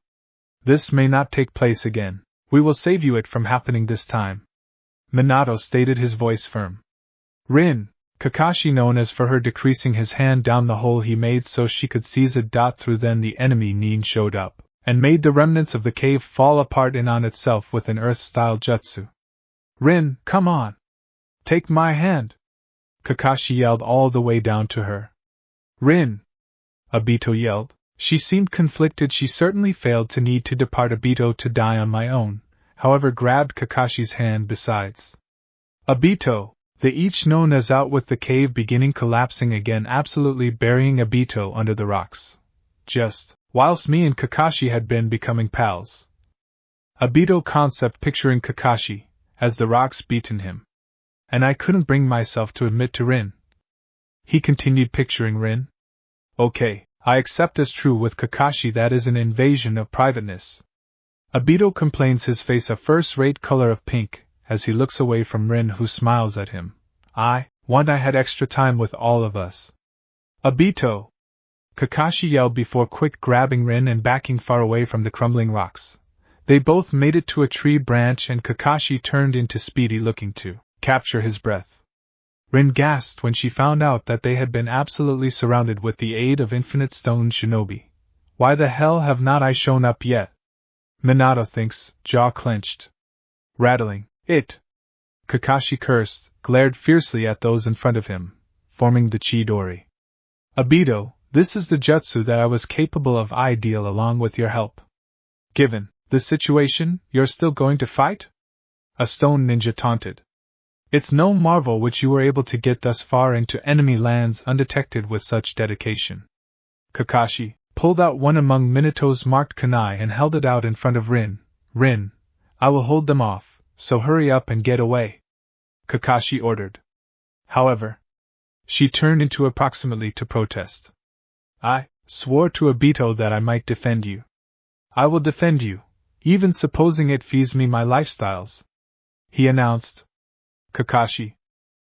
This may not take place again. We will save you it from happening this time. Minato stated, his voice firm. Rin, Kakashi, known as for her, decreasing his hand down the hole he made so she could seize a dot through. Then the enemy Nin showed up, and made the remnants of the cave fall apart in on itself with an earth-style jutsu. Rin, come on! Take my hand! Kakashi yelled all the way down to her. Rin! Obito yelled. She seemed conflicted. She certainly failed to need to depart Obito to die on my own, however grabbed Kakashi's hand besides. Obito! They each known as out with the cave beginning collapsing again, absolutely burying Obito under the rocks. Just whilst me and Kakashi had been becoming pals. Obito concept picturing Kakashi, as the rocks beaten him. And I couldn't bring myself to admit to Rin. He continued picturing Rin. Okay, I accept as true with Kakashi that is an invasion of privateness. Obito complains, his face a first-rate color of pink, as he looks away from Rin, who smiles at him. I had extra time with all of us. Obito! Kakashi yelled before quick grabbing Rin and backing far away from the crumbling rocks. They both made it to a tree branch and Kakashi turned into Speedy, looking to capture his breath. Rin gasped when she found out that they had been absolutely surrounded with the aid of infinite stone shinobi. Why the hell have not I shown up yet? Minato thinks, jaw clenched. Rattling. It! Kakashi cursed, glared fiercely at those in front of him, forming the Chidori. Obito, this is the jutsu that I was capable of. I deal along with your help. Given the situation, you're still going to fight? A stone ninja taunted. It's no marvel which you were able to get thus far into enemy lands undetected with such dedication. Kakashi pulled out one among Minato's marked kunai and held it out in front of Rin. Rin, I will hold them off, so hurry up and get away. Kakashi ordered. However, she turned into approximately to protest. I swore to Obito that I might defend you. I will defend you, even supposing it fees me my lifestyles, he announced. Kakashi.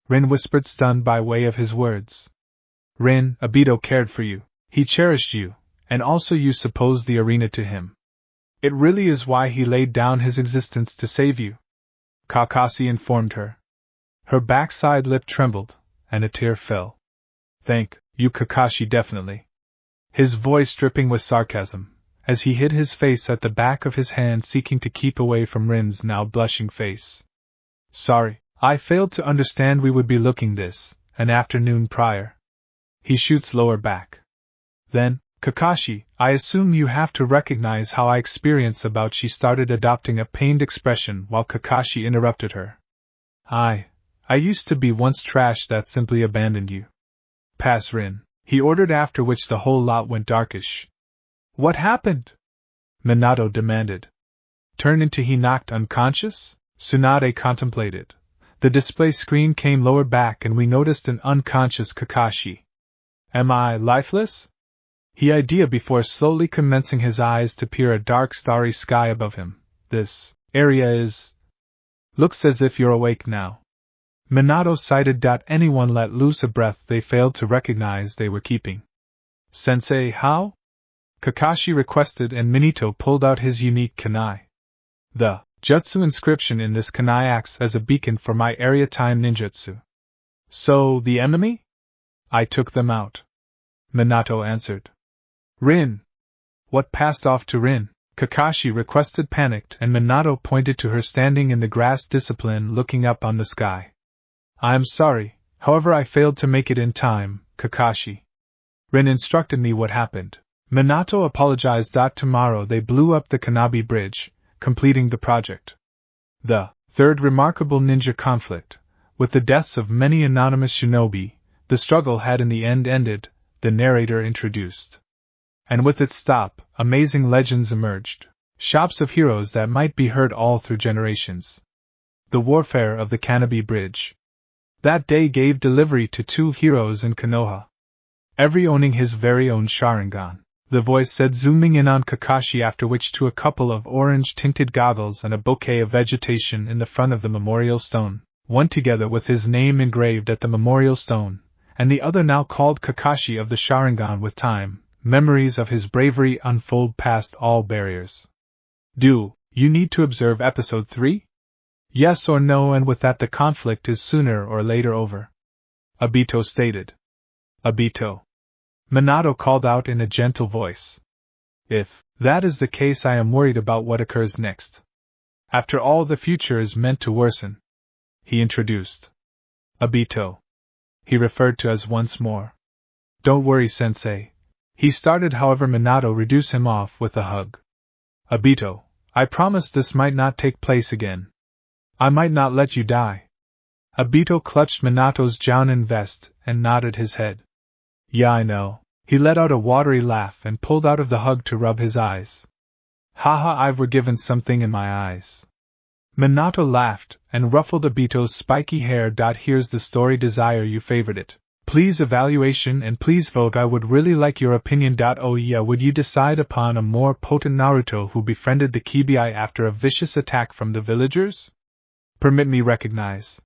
Rin whispered, stunned by way of his words. Rin, Obito cared for you. He cherished you, and also you suppose the arena to him. It really is why he laid down his existence to save you. Kakashi informed her. Her backside lip trembled, and a tear fell. Thank you, Kakashi, definitely. His voice dripping with sarcasm, as he hid his face at the back of his hand, seeking to keep away from Rin's now blushing face. Sorry, I failed to understand we would be looking this, an afternoon prior. He shoots lower back. Then, Kakashi, I assume you have to recognize how I experience about. She started adopting a pained expression while Kakashi interrupted her. I used to be once trash that simply abandoned you. Pass, Rin, he ordered, after which the whole lot went darkish. What happened? Minato demanded. Turn into he knocked unconscious? Tsunade contemplated. The display screen came lower back and we noticed an unconscious Kakashi. Am I lifeless? He idea before slowly commencing his eyes to peer a dark starry sky above him. This area is... looks as if you're awake now. Minato cited. Anyone let loose a breath they failed to recognize they were keeping. Sensei, how? Kakashi requested, and Minato pulled out his unique kunai. The jutsu inscription in this kunai acts as a beacon for my area time ninjutsu. So, the enemy? I took them out. Minato answered. Rin! What passed off to Rin? Kakashi requested, panicked, and Minato pointed to her standing in the grass, discipline, looking up on the sky. I am sorry, however I failed to make it in time, Kakashi. Rin instructed me what happened. Minato apologized. Tomorrow they blew up the Kanabi Bridge, completing the project. The third remarkable ninja conflict, with the deaths of many anonymous shinobi, the struggle had in the end ended, the narrator introduced. And with its stop, amazing legends emerged, shops of heroes that might be heard all through generations. The warfare of the Kanabi Bridge. That day gave delivery to 2 heroes in Konoha, every owning his very own Sharingan. The voice said, zooming in on Kakashi, after which to a couple of orange-tinted goggles and a bouquet of vegetation in the front of the memorial stone, one together with his name engraved at the memorial stone, and the other now called Kakashi of the Sharingan. With time, memories of his bravery unfold past all barriers. Do you need to observe episode 3? Yes or no, and with that the conflict is sooner or later over. Obito stated. Obito. Minato called out in a gentle voice. If that is the case, I am worried about what occurs next. After all, the future is meant to worsen. He introduced. Obito. He referred to as once more. Don't worry, sensei. He started, however Minato reduced him off with a hug. Obito, I promise this might not take place again. I might not let you die. Obito clutched Minato's Jounin vest and nodded his head. Yeah, I know. He let out a watery laugh and pulled out of the hug to rub his eyes. Haha, I've were given something in my eyes. Minato laughed and ruffled Obito's spiky hair. Here's the story. Desire you favored it. Please evaluation and please vote. I would really like your opinion. Oh yeah, would you decide upon a more potent Naruto who befriended the Kibi after a vicious attack from the villagers? Permit me recognize.